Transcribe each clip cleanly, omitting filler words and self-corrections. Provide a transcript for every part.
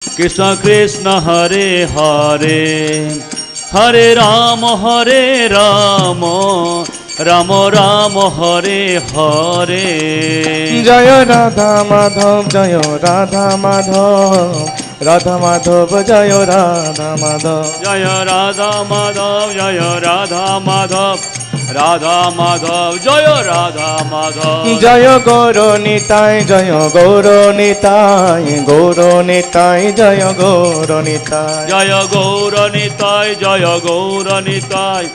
Krishna Krishna Hare Hare Hare Rama Rama Rama Hare Hare. Jaya Radha Madhav Jaya Radha Madhav Radha Madhav Jaya Radha Madhav Jaya Radha Madhav Jaya Radha Madhav Radha Madhav Jaya Radha Madhav. Jaya Guru Nitai Jaya Guru Nitai Guru Nitai Jaya Guru Nitai Jaya Guru Nitai Jaya Guru Nitai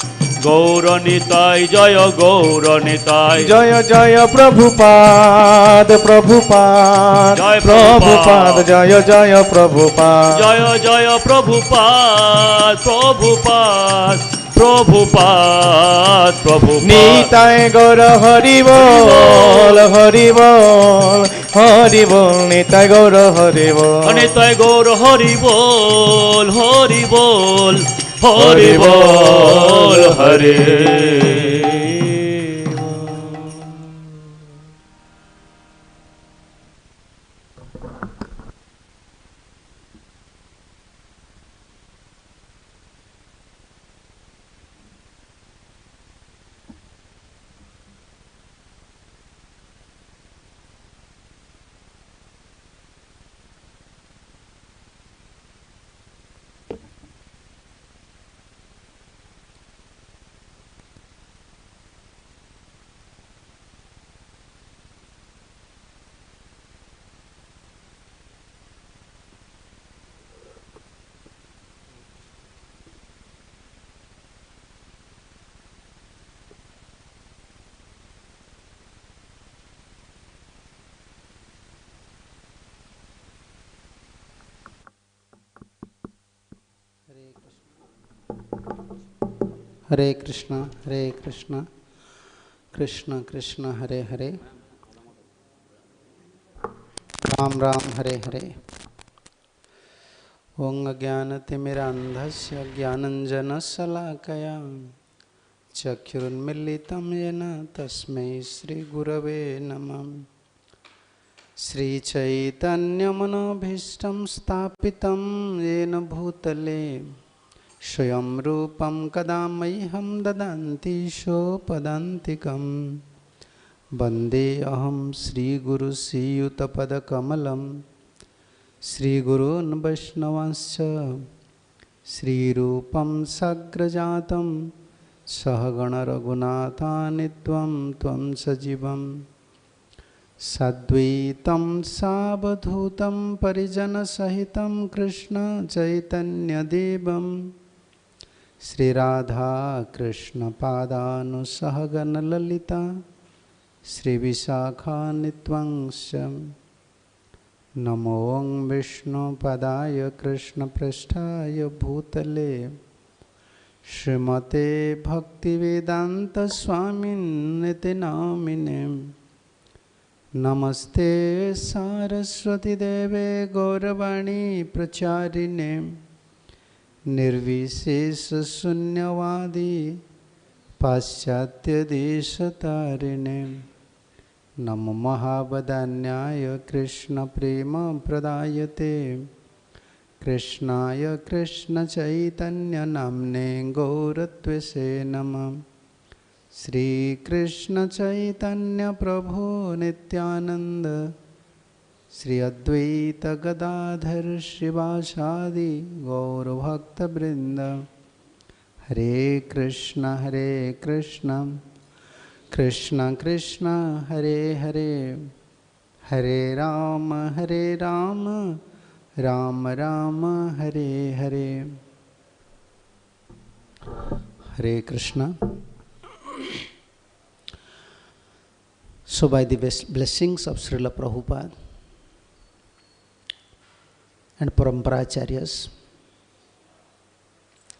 Guru Nitai Jaya Guru Nitai. Jaya Jaya Prabhupada Prabhupada Jai Prabhupada Jaya Jaya Prabhupada Jaya Jaya Prabhupada Prabhupada Prabhupada Prabhupada. Nitai Gaura Hari Bol Hari Bol Hari Bol Nitai Gaura Hari Bol Nitai Gaura Hari Bol Hari Bol Hari Bol Hari. Hare Krishna, Krishna Krishna, Hare Hare, Ram Ram, Hare Hare. Om Ajnanatimirandhasya Jnananjana-salakaya Chakshurunmilitam Yena Tasmai Shri Gurave Namah. Shri Chaitanya Manobhishtam Sthapitam Yena Bhutale Swayam Rupam Kadamaiham Dadanti Shopadantikam Bande Aham Shri Guru Siyutapada Kamalam Shri Gurun Vaishnavascha Shri Rupam Sagrajatam Sahagana Raghunatha Tvam Sajivam Sadvaitam Savadhutam Parijana Sahitam Krishna Chaitanya Devam Sri Radha Krishna Padanu Sahagana Lalita Sri Visakha Nitvangsam Namo Vishnu Padaya Krishna Prasthaya Bhutale Srimate Bhaktivedanta Swamin Niti Namine Namaste Saraswati Deve Gauravani Pracharine Nirvishesha Sunyavadi Paschatya Deshatarine Namo Mahabadanyaya Krishna Prema Pradayate Krishnaya Krishna Chaitanya Namne Gaurattvese Namah. Shri Krishna Chaitanya Prabhu Nityananda Shri Advaita Gadadhar Shivasadi Gaur Bhakta Brinda Hare Krishna Krishna Krishna Hare Hare Hare Rama Rama Rama Hare Hare. Hare Krishna. So by the blessings of Srila Prabhupada and Parampara Acaryas,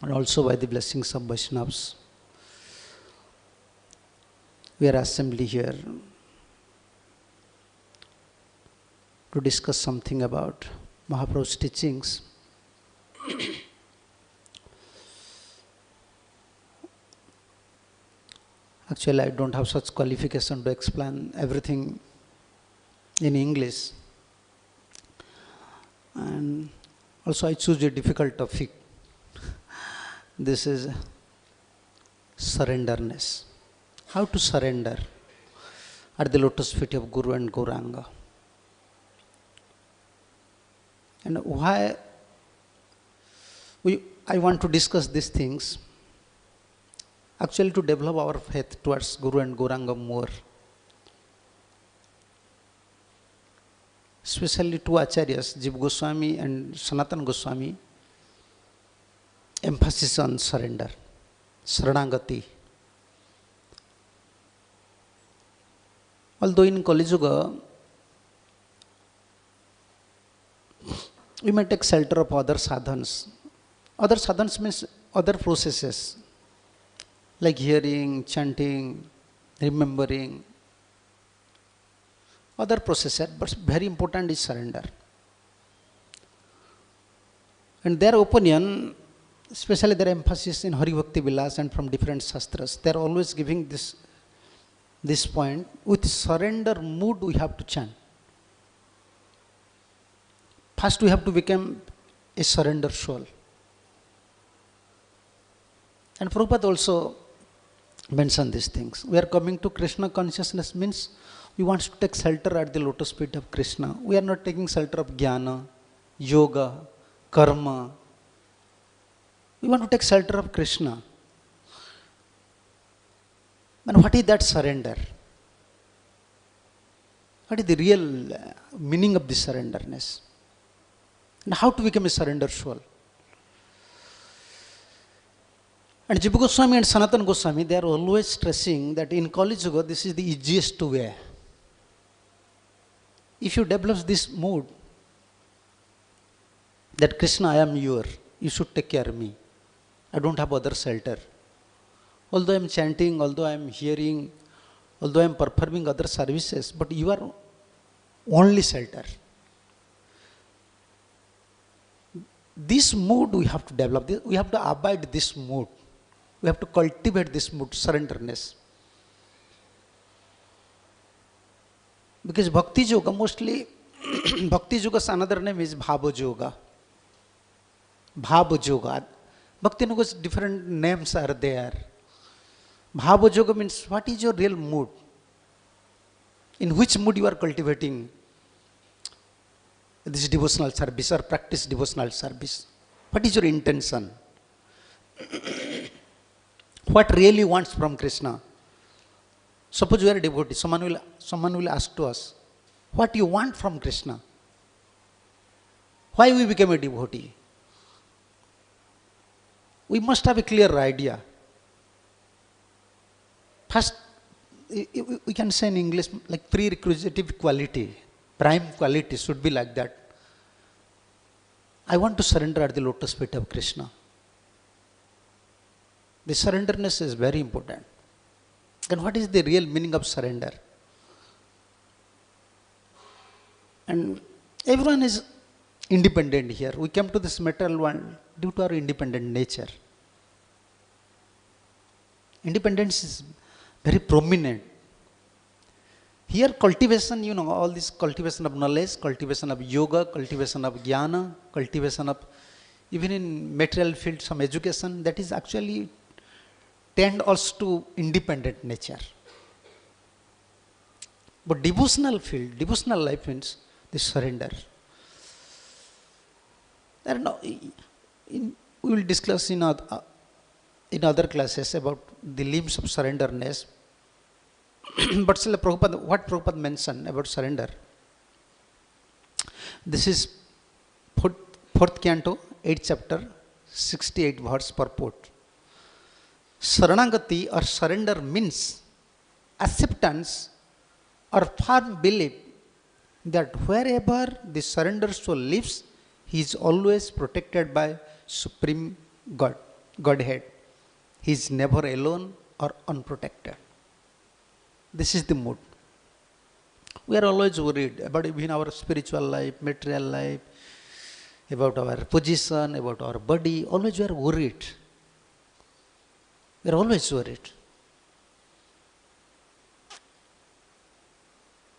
and also by the blessings of Vaishnavas, we are assembled here to discuss something about Mahaprabhu's teachings. Actually, I don't have such qualification to explain everything in English. And Also, I choose a difficult topic. This is surrenderness. How to surrender at the lotus feet of Guru and Gauranga. And why I want to discuss these things, actually to develop our faith towards Guru and Gauranga more. Especially two acaryas, Jiva Goswami and Sanatana Goswami, emphasis on surrender, saranagati. Although in Kali Yuga, we may take shelter of other sadhans. Other sadhans means other processes, like hearing, chanting, remembering, other processes, but very important is surrender. And their opinion, especially their emphasis in Hari Bhakti Vilas and from different shastras, they are always giving this point, with surrender mood we have to chant. First we have to become a surrender soul. And Prabhupada also mentioned these things. We are coming to Krishna consciousness means we want to take shelter at the lotus feet of Krishna. We are not taking shelter of jnana, yoga, karma. We want to take shelter of Krishna. And what is that surrender? What is the real meaning of this surrenderness? And how to become a surrender soul? And Jiva Goswami and Sanatana Goswami, they are always stressing that in Kali Yuga, this is the easiest way. If you develop this mood, that Krishna, I am your, you should take care of me. I don't have other shelter. Although I am chanting, although I am hearing, although I am performing other services, but you are only shelter. This mood we have to develop, we have to abide this mood. We have to cultivate this mood, surrenderness. Because Bhakti Yoga, mostly, Bhakti Yoga's another name is Bhava Yoga. Bhava Yoga. Bhakti Yoga's different names are there. Bhava Yoga means what is your real mood? In which mood you are cultivating this devotional service or practice devotional service? What is your intention? What really wants from Krishna? Suppose you are a devotee, someone will ask to us, what you want from Krishna? Why we became a devotee? We must have a clear idea. First, we can say in English, like prerequisite quality, prime quality should be like that. I want to surrender at the lotus feet of Krishna. The surrenderness is very important. And what is the real meaning of surrender? And everyone is independent here. We came to this material world due to our independent nature. Independence is very prominent. Here cultivation, all this cultivation of knowledge, cultivation of yoga, cultivation of jnana, cultivation of, even in material field, some education, that is actually tend also to independent nature. But devotional field, devotional life means the surrender. We will discuss in other classes about the limbs of surrenderness. But still, what Prabhupada mentioned about surrender. This is fourth canto, 8th chapter, 68 verse purport. Saranagati or surrender means acceptance or firm belief that wherever the surrender soul lives, he is always protected by Supreme Godhead. He is never alone or unprotected. This is the mood. We are always worried about even our spiritual life, material life, about our position, about our body. Always we are worried. We are always worried.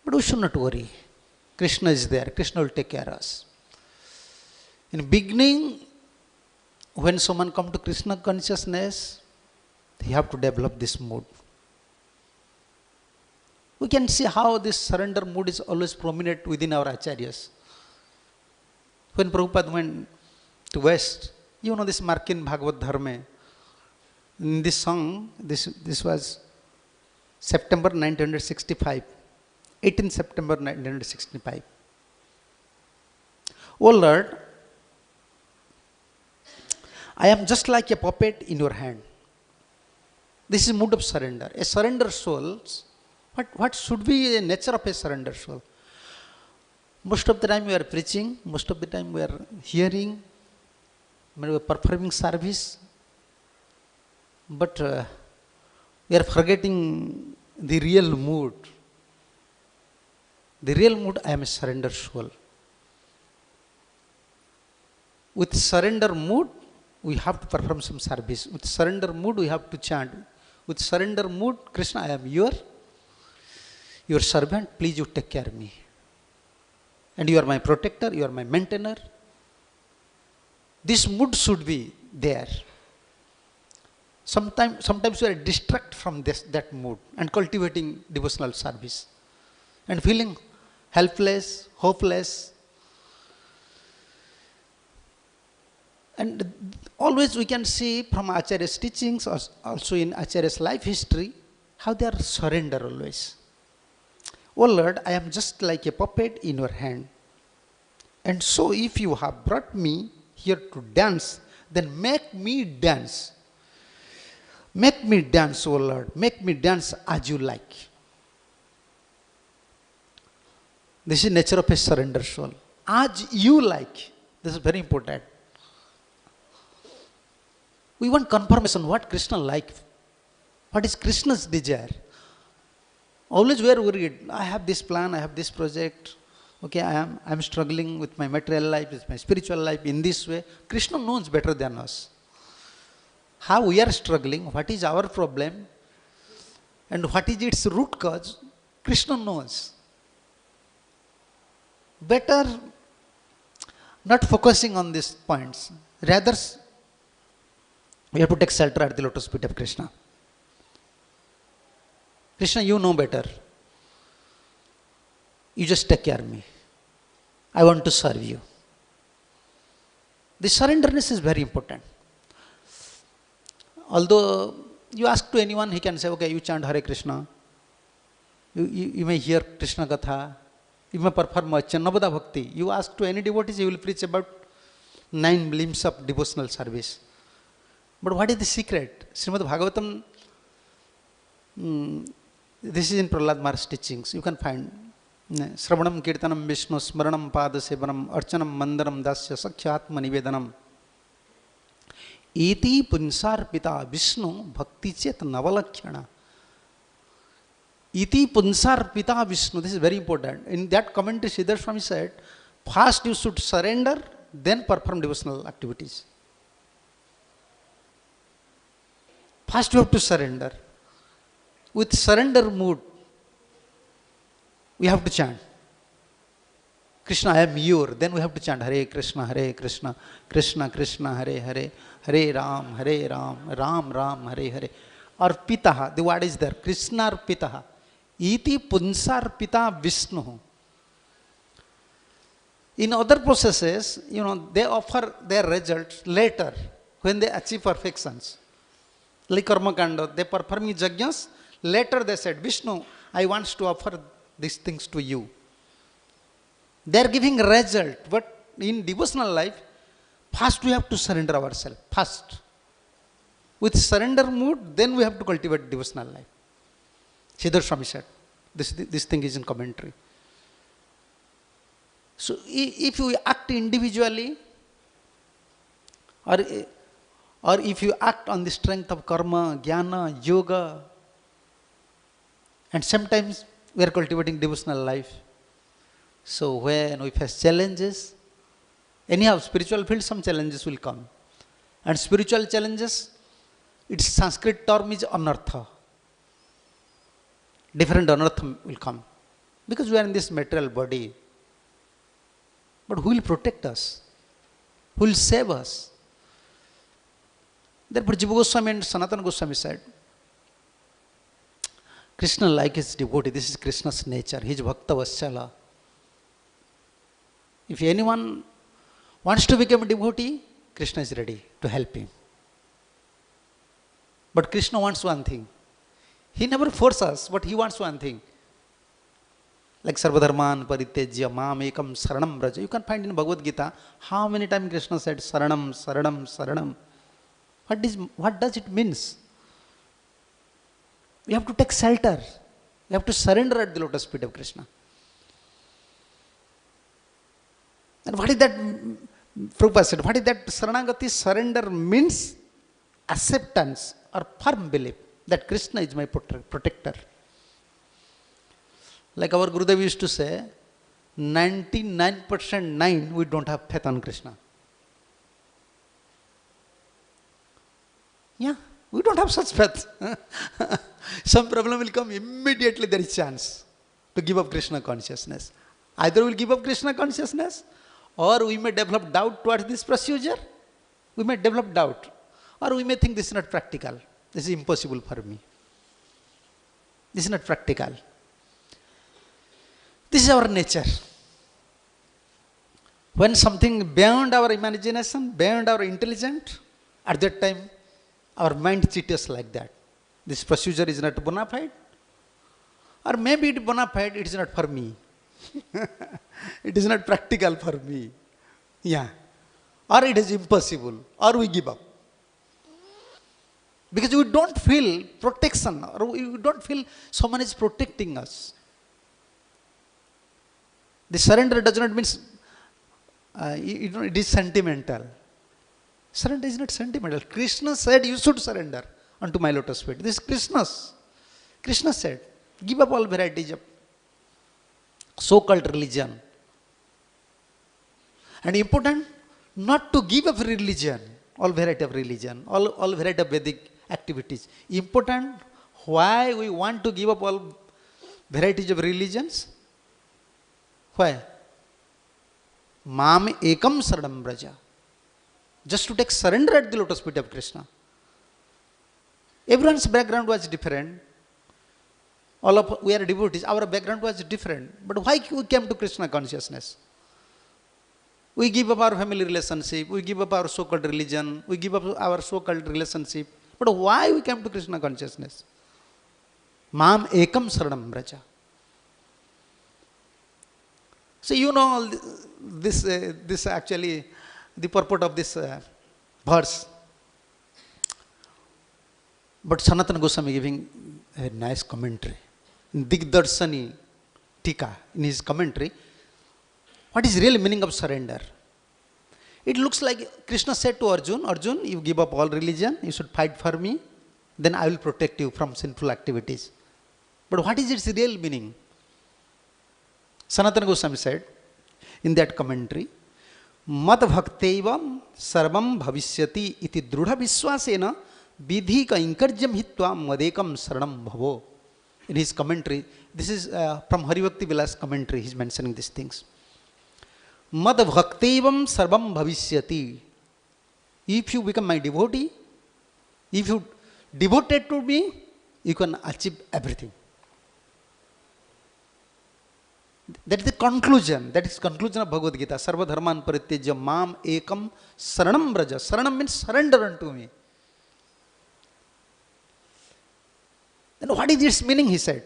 But we should not worry. Krishna is there. Krishna will take care of us. In beginning, when someone come to Krishna consciousness, they have to develop this mood. We can see how this surrender mood is always prominent within our acaryas. When Prabhupada went to West, you know this Markin Bhagavad Dharma. In this song, this was September 1965, 18 September 1965. Oh Lord, I am just like a puppet in your hand. This is mood of surrender. A surrender soul, what should be the nature of a surrender soul? Most of the time we are preaching, most of the time we are hearing, we are performing service, but we are forgetting the real mood. The real mood, I am a surrender soul. With surrender mood, we have to perform some service. With surrender mood, we have to chant. With surrender mood, Krishna, I am your servant, please you take care of me. And you are my protector, you are my maintainer. This mood should be there. Sometimes we are distracted from that mood and cultivating devotional service and feeling helpless, hopeless. And always we can see from Acharya's teachings, also in Acharya's life history, how they are surrender always. Oh Lord, I am just like a puppet in your hand. And so if you have brought me here to dance, then make me dance. Make me dance, oh Lord. Make me dance as you like. This is nature of a surrender soul. As you like. This is very important. We want confirmation what Krishna like. What is Krishna's desire? Always we are worried. I have this plan, I have this project. Okay, I am struggling with my material life, with my spiritual life in this way. Krishna knows better than us. How we are struggling, what is our problem, and what is its root cause, Krishna knows. Better not focusing on these points. Rather, we have to take shelter at the lotus feet of Krishna. Krishna, you know better. You just take care of me. I want to serve you. The surrenderness is very important. Although you ask to anyone, he can say, okay, you chant Hare Krishna. You may hear Krishna Katha. You may perform Navada Bhakti. You ask to any devotees, he will preach about 9 limbs of devotional service. But what is the secret? Srimad Bhagavatam, this is in Prahlad Maharaj's teachings. You can find Sravanam Kirtanam Vishnu Smaranam Pada Sevanam Archanam Mandaram Dasya Sakhyatma Nivedanam Iti Punsar Pita Vishnu Bhakti Chet Navalakhyana. Iti Punsar Pita Vishnu. This is very important. In that commentary, Sridhar Swami said, first you should surrender, then perform devotional activities. First you have to surrender. With surrender mood, we have to chant. Krishna, I am your. Then we have to chant Hare Krishna, Krishna Krishna, Hare Hare, Hare Ram, Ram Ram, Hare Hare. Arpitaha, the word is there. Krishna Arpitaha. Iti Punsar Pita Vishnu. In other processes, they offer their results later when they achieve perfections. Like Karma Kanda, they perform yajnas. Later they said, Vishnu, I want to offer these things to you. They are giving result, but in devotional life, first we have to surrender ourselves. First. With surrender mood, then we have to cultivate devotional life. Sridhar Swami said, this thing is in commentary. So if you act individually, or if you act on the strength of karma, jnana, yoga, and sometimes we are cultivating devotional life. So when we face challenges, anyhow, spiritual field, some challenges will come. And spiritual challenges, its Sanskrit term is anartha. Different anartha will come. Because we are in this material body. But who will protect us? who will save us. Therefore, Jiva Goswami and Sanatana Goswami said, Krishna like his devotee, this is Krishna's nature, he is Bhakta Vatsala. If anyone wants to become a devotee, Krishna is ready to help him. But Krishna wants one thing. He never forces us, but he wants one thing. Like Sarvadharman Paritejya Mam Ekam Saranam Braja. You can find in Bhagavad Gita how many times Krishna said Saranam, Saranam, Saranam. What does it means? We have to take shelter. We have to surrender at the lotus feet of Krishna. And what is that? Prabhupada said, what is that Saranagati? Surrender means acceptance or firm belief that Krishna is my protector. Like our Gurudev used to say, 99% we don't have faith on Krishna. Yeah, we don't have such faith. Some problem will come, immediately there is chance to give up Krishna consciousness. Either we will give up Krishna consciousness, or we may develop doubt towards this procedure. We may develop doubt. Or we may think this is not practical. This is impossible for me. This is not practical. This is our nature. When something beyond our imagination, beyond our intelligence, at that time, our mind cheats us like that. This procedure is not bona fide. Or maybe it is bona fide, it is not for me. It is not practical for me. Yeah. Or it is impossible. Or we give up. Because we don't feel protection. Or we don't feel someone is protecting us. The surrender does not mean it is sentimental. Surrender is not sentimental. Krishna said you should surrender unto my lotus feet. This is Krishna's. Krishna said, give up all varieties of so-called religion. And important, not to give up religion, all variety of religion, all variety of Vedic activities. Important, why we want to give up all varieties of religions? Why? Mam ekam saranam braja. Just to take surrender at the lotus feet of Krishna. Everyone's background was different. All of we are devotees, our background was different. But why we came to Krishna consciousness? We give up our family relationship, we give up our so-called religion, we give up our so-called relationship. But why we came to Krishna consciousness? Mam ekam saranam braja. So you know all this actually, the purport of this verse. But Sanatana Goswami giving a nice commentary. In Digdarshani Tika, in his commentary, what is real meaning of surrender? It looks like Krishna said to Arjun, Arjun, you give up all religion, you should fight for me, then I will protect you from sinful activities. But what is its real meaning? Sanatana Goswami said in that commentary, Mad bhaktaivam sarvam bhavishyati iti drudha viswasena vidhi ka inkarjam hitva madekam saranam bhavo. In his commentary, this is from Haribhakti Vilas commentary, he is mentioning these things. Mad bhaktaivam sarvam bhavishyati. If you become my devotee, if you devoted to me, you can achieve everything. That is the conclusion. That is conclusion of Bhagavad Gita. Sarva dharman paritejya mam ekam saranam braja. Saranam means surrender unto me. Then what is its meaning? He said.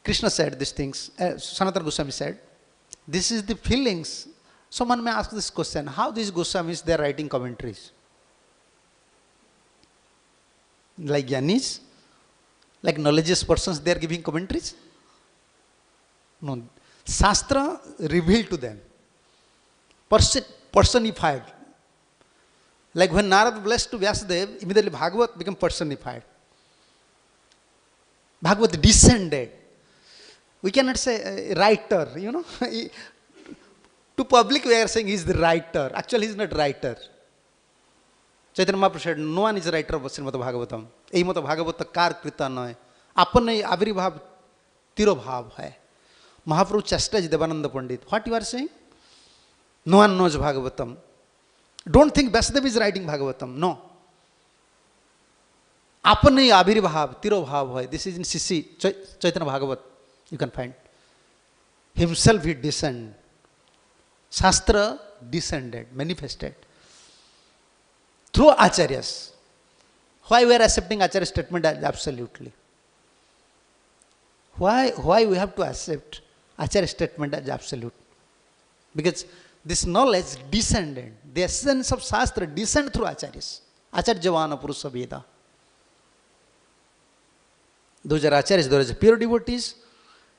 Krishna said these things. Sanatana Goswami said, this is the feelings. Someone may ask this question, how these Goswamis, they are writing commentaries? Like Gyanis? Like knowledgeous persons, they are giving commentaries? No, Shastra revealed to them, personified. Like when Narad blessed to Vyasadeva, immediately Bhagavat became personified. Bhagavat descended. We cannot say writer, you know. To public we are saying he is the writer. Actually he is not writer. Chaitanya Mahaprabhu said, no one is a writer of Srimad Bhagavatam. Ei mata Bhagavata kar krita noy. Apane aviribhav tirobhav hai. Mahaprabhu chastised Devananda Pandit. What you are saying? No one knows Bhagavatam. Don't think Vasudev is writing Bhagavatam. No. Apane Abhirbhav, Tirobhav hoy. This is in Sisi, Chaitanya Bhagavat. You can find. Himself he descended. Shastra descended, manifested. Through acaryas. Why we are accepting acharya statement as absolutely? Why we have to accept acharya statement as absolute? Because this knowledge descended. The essence of Shastra descended through acaryas. Acharjavana Purusha Veda. Those are acharyas, those are pure devotees.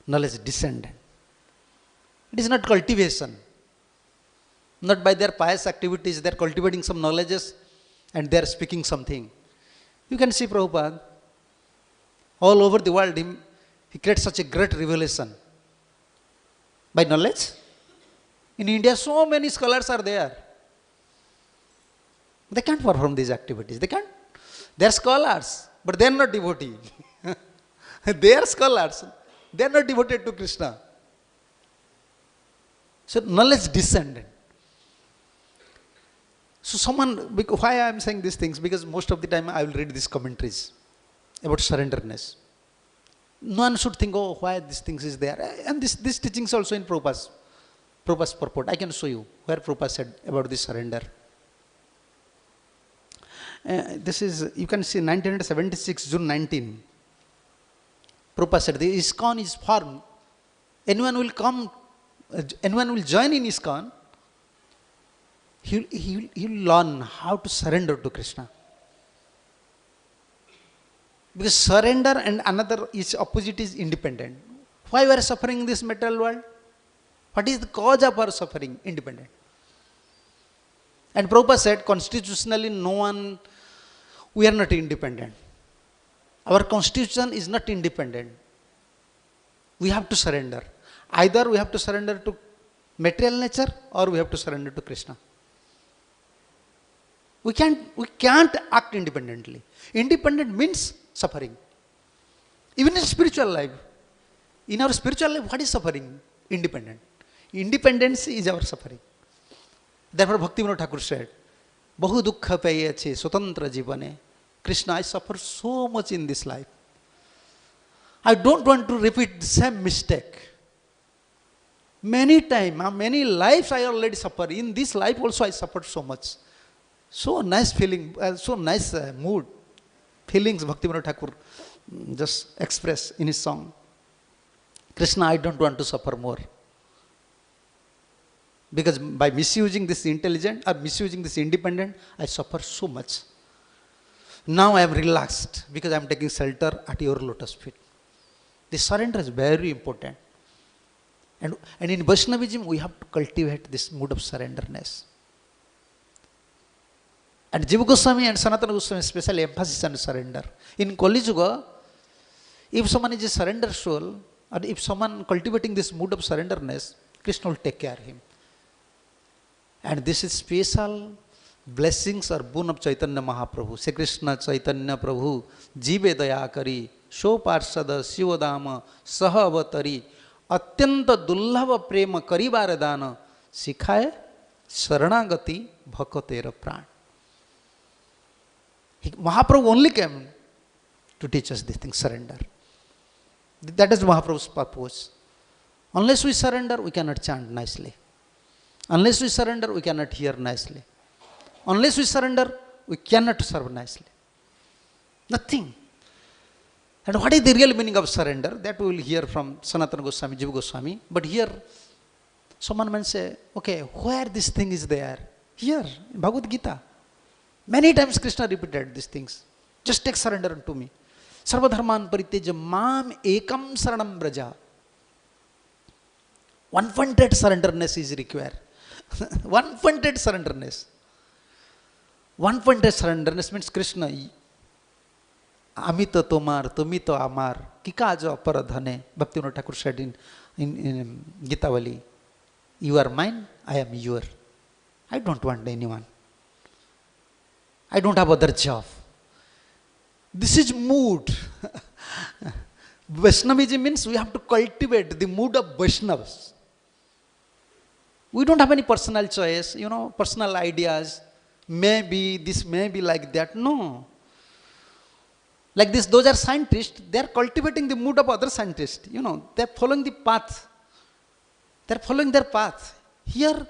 Knowledge descended. It is not cultivation. Not by their pious activities, they are cultivating some knowledges and they are speaking something. You can see Prabhupada, all over the world, he creates such a great revelation. By knowledge. In India, so many scholars are there. They can't perform these activities. They can't. They are scholars, but they are not devotees. They are scholars. They are not devoted to Krishna. So knowledge descended. So why I am saying these things? Because most of the time I will read these commentaries about surrenderness. No one should think, oh, why these things is there. And this teachings also in Prabhupada's purport. I can show you where Prabhupada said about this surrender. This is, you can see 1976, June 19. Prabhupada said, the ISKCON is formed. Anyone will join in ISKCON. He'll learn how to surrender to Krishna. Because surrender and another is opposite is independent. Why we are suffering in this material world? What is the cause of our suffering? Independent. And Prabhupada said, constitutionally we are not independent. Our constitution is not independent. We have to surrender. Either we have to surrender to material nature or we have to surrender to Krishna. We can't act independently. Independent means suffering. Even in spiritual life. In our spiritual life, what is suffering? Independent. Independence is our suffering. Therefore, Bhaktivinoda Thakur said, Bahu dukkha payeche swatantra jivane. Krishna, I suffer so much in this life. I don't want to repeat the same mistake. Many times, many lives I already suffered. In this life also I suffered so much. So nice feeling, so nice mood. Feelings Bhaktivinoda Thakur just express in his song. Krishna, I don't want to suffer more. Because by misusing this intelligent or misusing this independent, I suffer so much. Now I am relaxed because I am taking shelter at your lotus feet. This surrender is very important. And in Vaishnavism, we have to cultivate this mood of surrenderness. And Jiva Goswami and Sanatana Goswami especially emphasis on surrender. In Kali Yuga, if someone is a surrender soul, or if someone cultivating this mood of surrenderness, Krishna will take care of him. And this is special blessings or boon of Chaitanya Mahaprabhu. Sri Krishna Chaitanya Prabhu, Jive Daya Kari, Sho Parsada Sivadama, Saha Avatari, Atyanta Dullava Prema Karibaradana, Sikhaye Saranagati Bhakotera Pran. Mahaprabhu only came to teach us this thing, surrender. That is Mahaprabhu's purpose. Unless we surrender, we cannot chant nicely. Unless we surrender, we cannot hear nicely. Unless we surrender, we cannot serve nicely. Nothing. And what is the real meaning of surrender? That we will hear from Sanatana Goswami, Jiva Goswami. But here, someone may say, okay, where this thing is there? Here, in Bhagavad Gita. Many times Krishna repeated these things. Just take surrender unto me. Sarvadharman pariteja mam ekam saranam braja. One-pointed surrenderness is required. One-pointed surrenderness. One-pointed surrenderness means Krishna. Amita tomar, tumito amar, kikajo aparadhane. Bhaktivinoda Thakur said in Gitavali, you are mine, I am your. I don't want anyone. I don't have other job. This is mood. Vaishnavism means we have to cultivate the mood of Vaishnavas. We don't have any personal choice, personal ideas. maybe this may be like that. No. Like this, those are scientists, they are cultivating the mood of other scientists. You know, they are following the path. They are following their path. Here,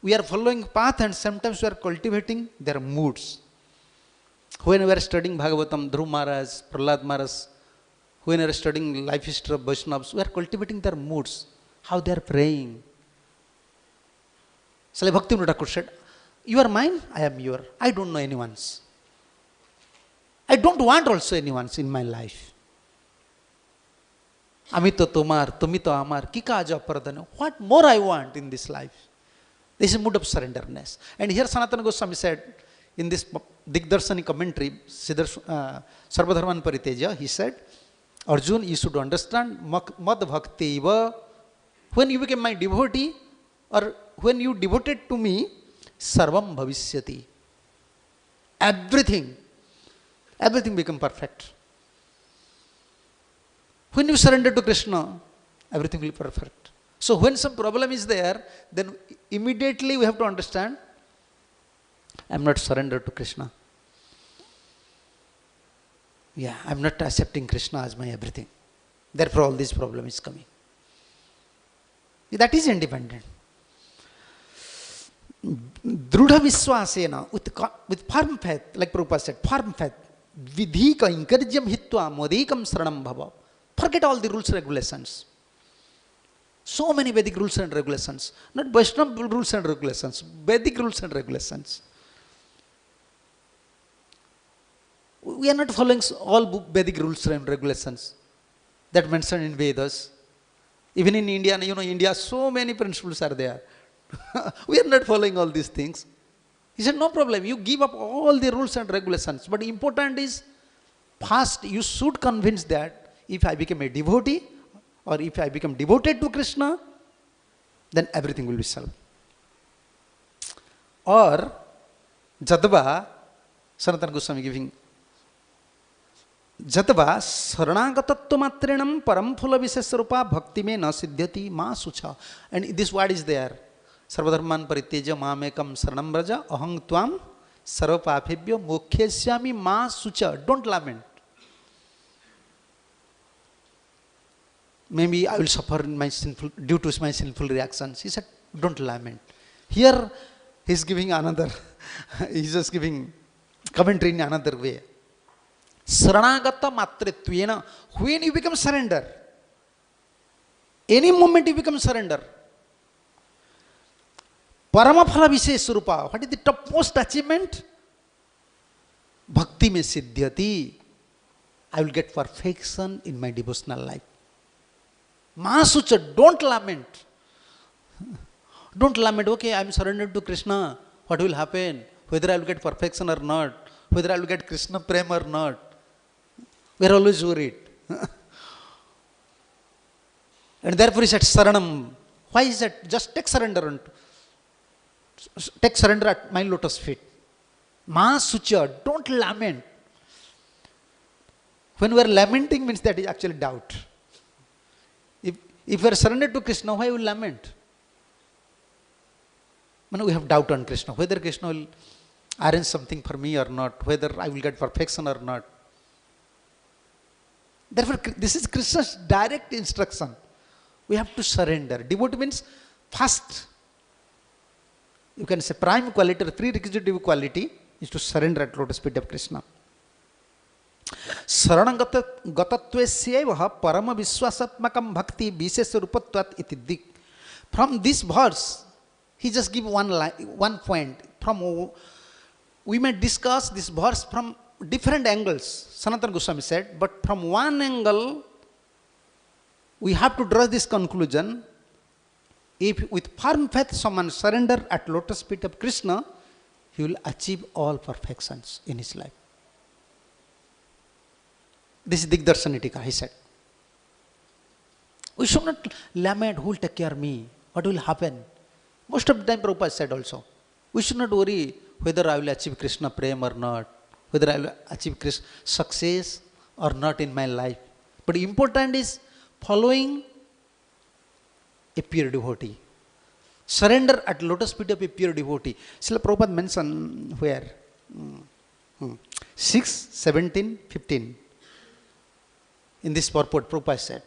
we are following path and sometimes we are cultivating their moods. When we are studying Bhagavatam, Dhruv Maharaj, Prahlad Maharaj, when we are studying life history of Vaishnavas, we are cultivating their moods, how they are praying. So Bhakti Thakur said, you are mine, I am your. I don't know anyone's. I don't want also anyone's in my life. Ami to tomar, tumi to amar, kika aja apardhana. What more I want in this life? This is mood of surrenderness. And here Sanatana Goswami said, in this Digdarsani commentary, Sarvadharman Pariteja, he said, Arjun, you should understand, mad bhakti iva, when you became my devotee, or when you devoted to me, sarvam bhavishyati. Everything become perfect. When you surrender to Krishna, everything will be perfect. So when some problem is there, then immediately we have to understand, I am not surrendered to Krishna. Yeah, I am not accepting Krishna as my everything. Therefore all this problem is coming. That is independent. Drudha Viswasena, with firm faith, like Prabhupada said, firm faith, vidhika inkarjam hitva modikam saranam bhava. Forget all the rules and regulations. So many Vedic rules and regulations. Not Vaishnava rules and regulations, Vedic rules and regulations. We are not following all Vedic rules and regulations that mentioned in Vedas. Even in India, you know, India, so many principles are there. We are not following all these things. He said, no problem, you give up all the rules and regulations. But important is, first you should convince that if I become a devotee, or if I become devoted to Krishna, then everything will be solved. Or, Jadva, Sanatana Goswami giving, Jadva saranagattatva matrinam paramphula visesrupa bhakti me na siddhyati ma sucha. And this word is there. Sarvadharman pariteja mamekam saranam braja ahang tvam sarvapapebhyo mokhyashyami ma sucha. Don't lament. Maybe I will suffer in my due to my sinful reactions. He said, don't lament. Here he is giving another, he is just giving commentary in another way. Saranagata matritvena, when you become surrender, any moment you become surrender. Paramaphala Viseswarupa, what is the topmost achievement? Bhakti me siddhyati. I will get perfection in my devotional life. Mahasucha, don't lament. Don't lament, okay, I am surrendered to Krishna. What will happen? Whether I will get perfection or not. Whether I will get Krishna prem or not. We are always worried. And therefore he said, Saranam. Why is that? Just take surrender. Take surrender at my lotus feet. Mahasucha, don't lament. When we are lamenting means that is actually doubt. If we are surrendered to Krishna, why will lament? We have doubt on Krishna, whether Krishna will arrange something for me or not, whether I will get perfection or not. Therefore, this is Krishna's direct instruction. We have to surrender. Devotee means first, you can say prime quality or prerequisite quality is to surrender at lotus feet of Krishna. Saranagatattvesyevaha parama viswasatmakam bhakti viseswarupatvat iti dik. From this verse, he just give one point. We may discuss this verse from different angles, Sanatana Goswami said, but from one angle, we have to draw this conclusion. If with firm faith someone surrender at lotus feet of Krishna, he will achieve all perfections in his life. This is Digdarsani Tika, he said. We should not lament, who will take care of me, what will happen. Most of the time Prabhupada said also, we should not worry whether I will achieve Krishna prem or not, whether I will achieve Krishna success or not in my life. But important is following a pure devotee. Surrender at lotus feet of a pure devotee. Srila Prabhupada mentioned where? 6, 17, 15. In this purport, Prabhupada said.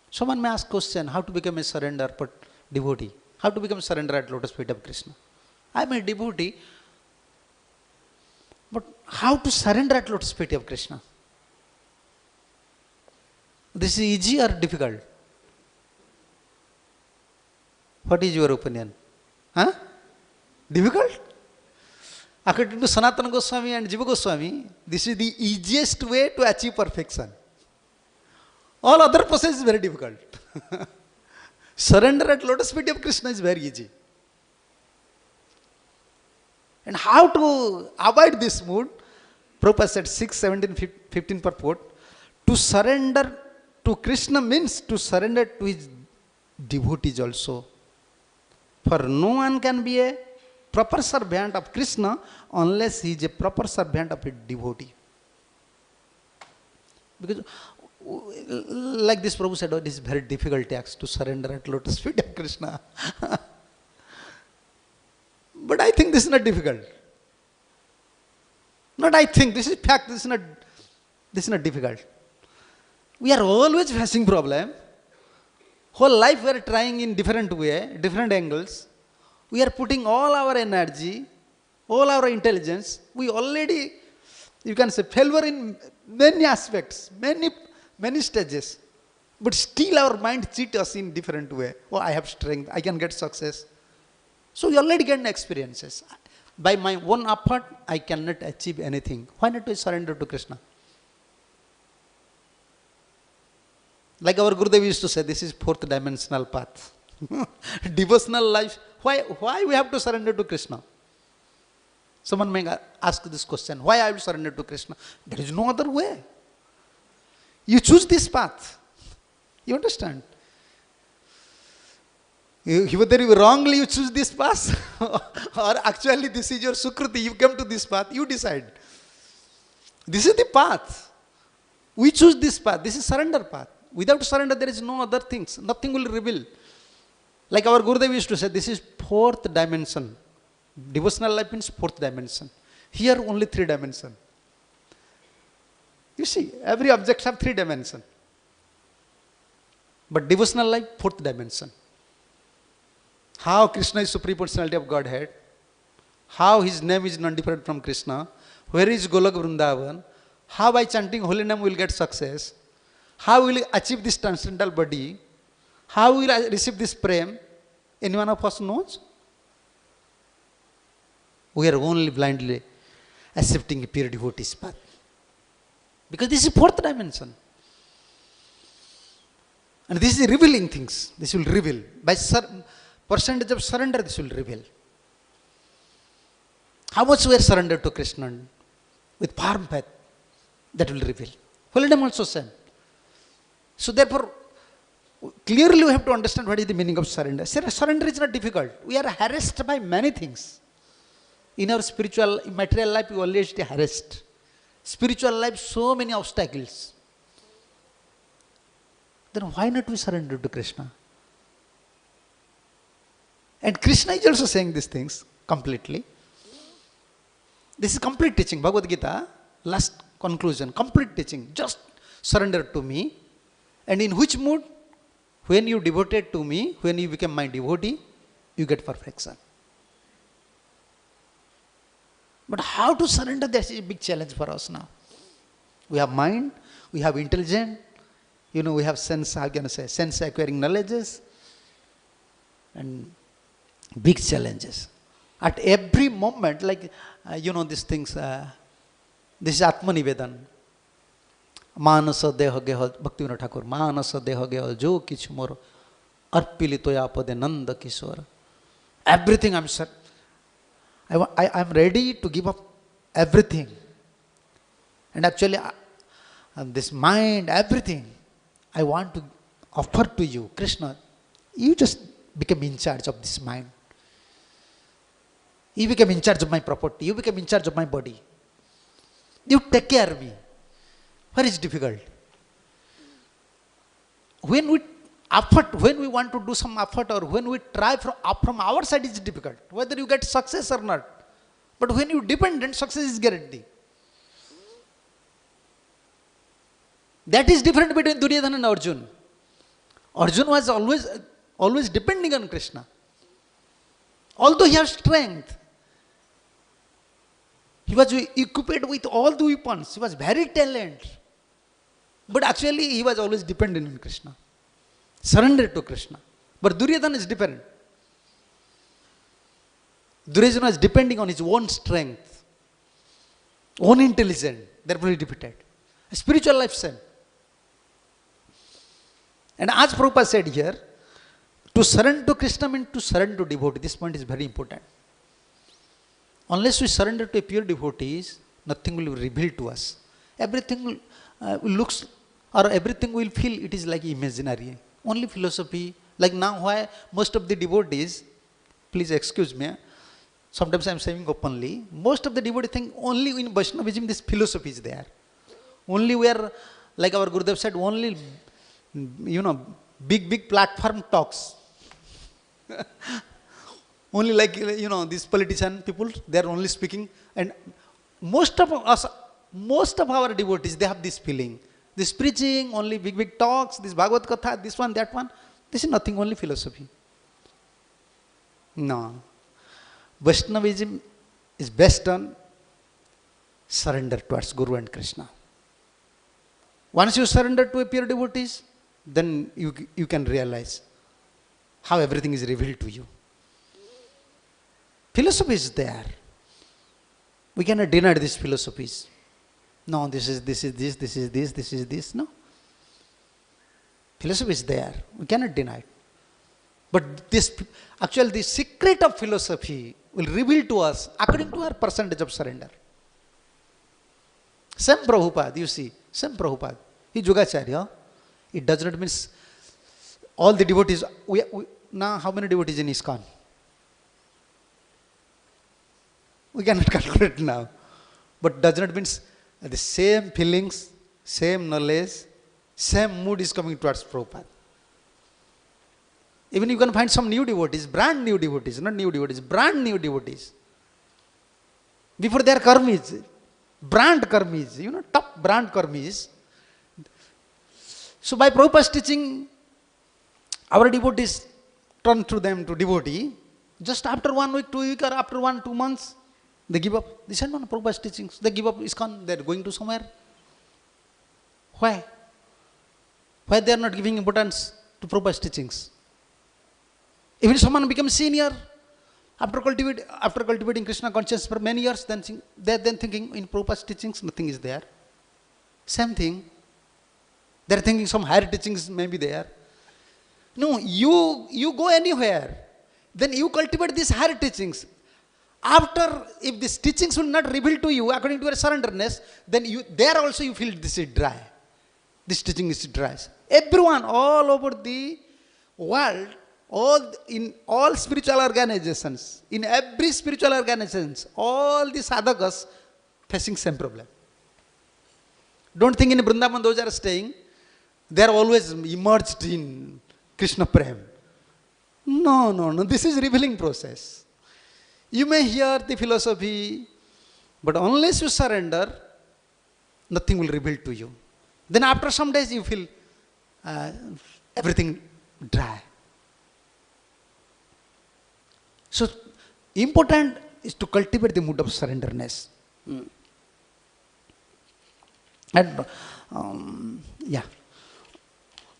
Someone may ask question, how to become a surrender but devotee? How to become surrender at lotus feet of Krishna? I am a devotee, but how to surrender at lotus feet of Krishna? This is easy or difficult? What is your opinion? Huh? Difficult? According to Sanatana Goswami and Jiva Goswami, this is the easiest way to achieve perfection. All other process is very difficult. Surrender at lotus feet of Krishna is very easy. And how to avoid this mood? Prabhupada said 6, 17, 15 purport. To surrender to Krishna means to surrender to his devotees also. For no one can be a proper servant of Krishna unless he is a proper servant of a devotee. Because like this Prabhu said, oh, this is very difficult task to surrender at lotus feet of Krishna. But I think this is not difficult. Not I think, this is fact, this is not difficult. We are always facing problem. Whole life we are trying in different way, different angles. We are putting all our energy, all our intelligence. We already, you can say, failure in many aspects, many stages. But still our mind cheats us in different way. Oh, I have strength, I can get success. So we already get experiences. By my own effort, I cannot achieve anything. Why not to surrender to Krishna? Like our Gurudev used to say, this is fourth dimensional path. Devotional life. Why we have to surrender to Krishna? Someone may ask this question, why I will surrender to Krishna? There is no other way. You choose this path. You understand? Whether you wrongly you choose this path or actually this is your Sukruti, you come to this path, you decide. This is the path. We choose this path. This is surrender path. Without surrender, there is no other things. Nothing will reveal. Like our Gurudev used to say, this is fourth dimension. Devotional life means fourth dimension. Here only 3 dimension. You see, every object have 3 dimension. But devotional life, fourth dimension. How Krishna is supreme personality of Godhead. How his name is non-different from Krishna. Where is Golok Vrindavan. How by chanting holy name we will get success. How will we achieve this transcendental body? How will I receive this prem? Anyone of us knows? We are only blindly accepting a pure devotee's path. Because this is fourth dimension. And this is revealing things. This will reveal. By percentage of surrender, this will reveal. How much we are surrendered to Krishna with firm faith, that will reveal. Holy name also same. So therefore, clearly we have to understand what is the meaning of surrender. Surrender is not difficult. We are harassed by many things. In our spiritual, material life, we always harassed. Spiritual life, so many obstacles. Then why not we surrender to Krishna? And Krishna is also saying these things completely. This is complete teaching. Bhagavad Gita, last conclusion, complete teaching. Just surrender to me. And in which mood? When you devoted to me, when you become my devotee, you get perfection. But how to surrender? That is a big challenge for us now. We have mind, we have intelligence, we have sense, how can I say, sense acquiring knowledges, and big challenges. At every moment, like, these things, this is Atma Nivedan. Manasa deha geha, Bhaktivinoda Thakur, Manasa deha geha, jo kichu mor, arpilitoya pade nanda kishora. Everything I'm set. I'm ready to give up everything. And actually, this mind, everything, I want to offer to you, Krishna. You just become in charge of this mind. You become in charge of my property. You become in charge of my body. You take care of me. What is difficult? When we effort, when we want to do some effort or when we try from our side is difficult, whether you get success or not. But when you dependent, success is guaranteed. That is different between Duryodhana and Arjun. Arjun was always depending on Krishna. Although he has strength, he was equipped with all the weapons, he was very talented. But actually he was always dependent on Krishna, surrendered to Krishna. But Duryodhana is different. Duryodhana is depending on his own strength, own intelligence, therefore he defeated. A spiritual life same. And as Prabhupada said here, to surrender to Krishna means to surrender to devotee. This point is very important. Unless we surrender to a pure devotees, nothing will be revealed to us. Everything looks, or everything will feel it is like imaginary. Only philosophy. Like now, why most of the devotees, please excuse me, sometimes I am saying openly, most of the devotees think only in Vaishnavism this philosophy is there. Only where, like our Gurudev said, only, big platform talks. Only like, these politician people, they are only speaking. And most of our devotees, they have this feeling. This preaching, only big talks, this Bhagavad Katha, this one, that one. This is nothing, only philosophy. No. Vaishnavism is based on surrender towards Guru and Krishna. Once you surrender to a pure devotees, then you can realize how everything is revealed to you. Philosophy is there. We cannot deny these philosophies. No, this is this. No. Philosophy is there. We cannot deny it. But actually the secret of philosophy will reveal to us according to our percentage of surrender. Same Prabhupada, you see, same Prabhupada. He Yogacharya. It does not mean all the devotees. Now, how many devotees in ISKCON? We cannot calculate now. But does not mean the same feelings, same knowledge, same mood is coming towards Prabhupada. Even you can find some new devotees, brand new devotees, not new devotees, brand new devotees. Before they are karmis, brand karmis, top brand karmis. So by Prabhupada's teaching, our devotees turn to them to devotee. Just after 1 week, 2 weeks, or after 1-2 months, they give up. This is one of Prabhupada's teachings. They give up ISKCON, they are going to somewhere. Why? Why they are not giving importance to Prabhupada's teachings? Even someone becomes senior, after cultivating Krishna consciousness for many years, they are then thinking in Prabhupada's teachings, nothing is there. Same thing. They are thinking some higher teachings may be there. No, you go anywhere, then you cultivate these higher teachings. After, if these teachings will not reveal to you according to your surrenderness, then there also you feel this is dry. This teaching is dry. Everyone all over the world, in all spiritual organizations, in every spiritual organizations, all the sadhakas facing same problem. Don't think in Vrindavan those are staying, they are always immersed in Krishna Prem. No. This is revealing process. You may hear the philosophy, but unless you surrender, nothing will reveal to you. Then after some days you feel everything dry. So important is to cultivate the mood of surrenderness. And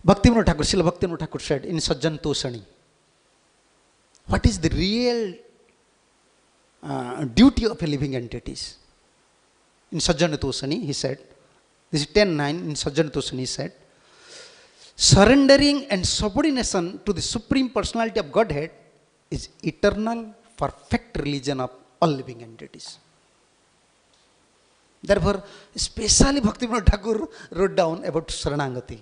Bhaktivinoda Thakur, Srila Bhaktivinoda Thakur said in Sajjan Toshani, what is the real duty of a living entities? In Sajjan Toshani, he said, this is 10.9, in Sajjan Toshani he said, surrendering and subordination to the Supreme Personality of Godhead is eternal, perfect religion of all living entities. Therefore, especially Bhaktivinoda Thakur wrote down about Saranagati.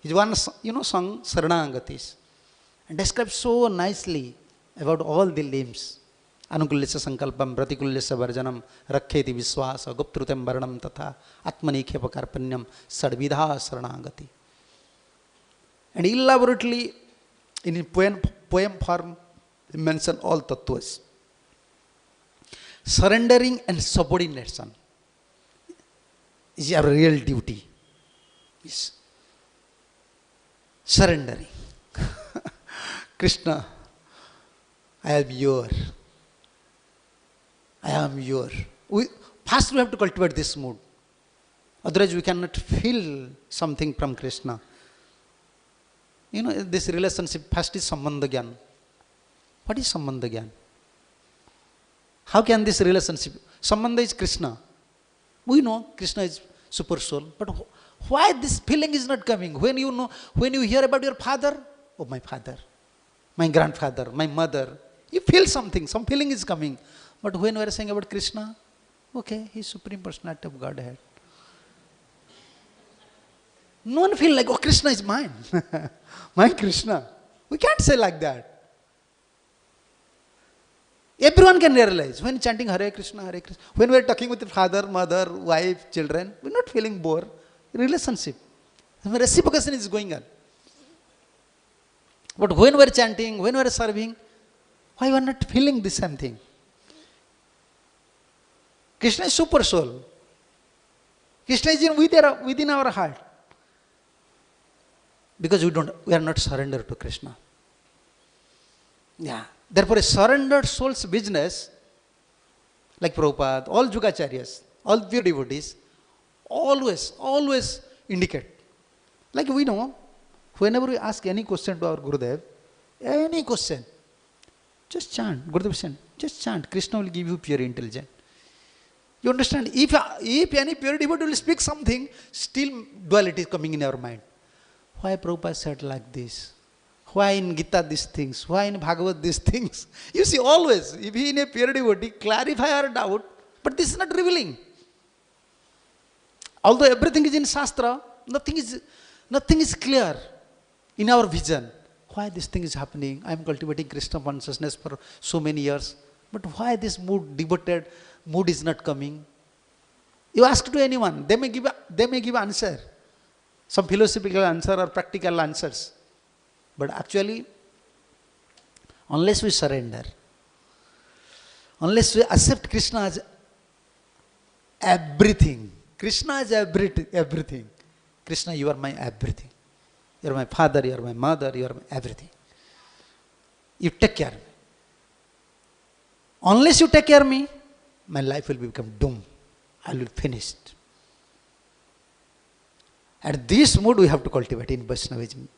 His one, song Saranagatis, and describes so nicely about all the limbs. Anukulyasya sankalpam, pratikulyasya varjanam, rakhyeti viswasa, guptrutam varanam, tatha, atmanikhepakarpanyam, sadvidha saranagati. And elaborately, in a poem form, he mentioned all tattvas. Surrendering and subordination is our real duty. Yes. Surrendering. Krishna, I am your. I am your. First we have to cultivate this mood. Otherwise we cannot feel something from Krishna. You know, this relationship, first is Sambandha Gyan. What is Sambandha Gyan? How can this relationship, Sambandha is Krishna. We know Krishna is super soul, but why this feeling is not coming? When you know, when you hear about your father, oh my father, my grandfather, my mother, you feel something, some feeling is coming. But when we are saying about Krishna, okay, he is Supreme Personality of Godhead. No one feel like, oh, Krishna is mine. My Krishna. We can't say like that. Everyone can realize when chanting Hare Krishna, when we are talking with the father, mother, wife, children, we are not feeling bored. Relationship. Reciprocation is going on. But when we are chanting, when we are serving, why we are not feeling the same thing? Krishna is super soul. Krishna is within our heart. Because we are not surrendered to Krishna. Yeah. Therefore, a surrendered soul's business, like Prabhupada, all Yugacharyas, all pure devotees, always indicate. Like we know, whenever we ask any question to our Gurudev, any question, just chant. Gurudev said, just chant. Krishna will give you pure intelligence. You understand? If any pure devotee will speak something, still duality is coming in our mind. Why Prabhupada said like this? Why in Gita these things? Why in Bhagavad these things? You see, always, if he in a pure devotee, clarify our doubt, but this is not revealing. Although everything is in Shastra, nothing is clear in our vision. Why this thing is happening? I am cultivating Krishna consciousness for so many years, but why this devoted mood is not coming? You ask to anyone, they may give answer. Some philosophical answer or practical answers. But actually, unless we surrender, unless we accept Krishna as everything, Krishna is everything. Krishna, you are my everything. You are my father, you are my mother, you are my everything. You take care of me. Unless you take care of me, my life will become doomed. I will be finished. And this mood we have to cultivate in Vaishnavism.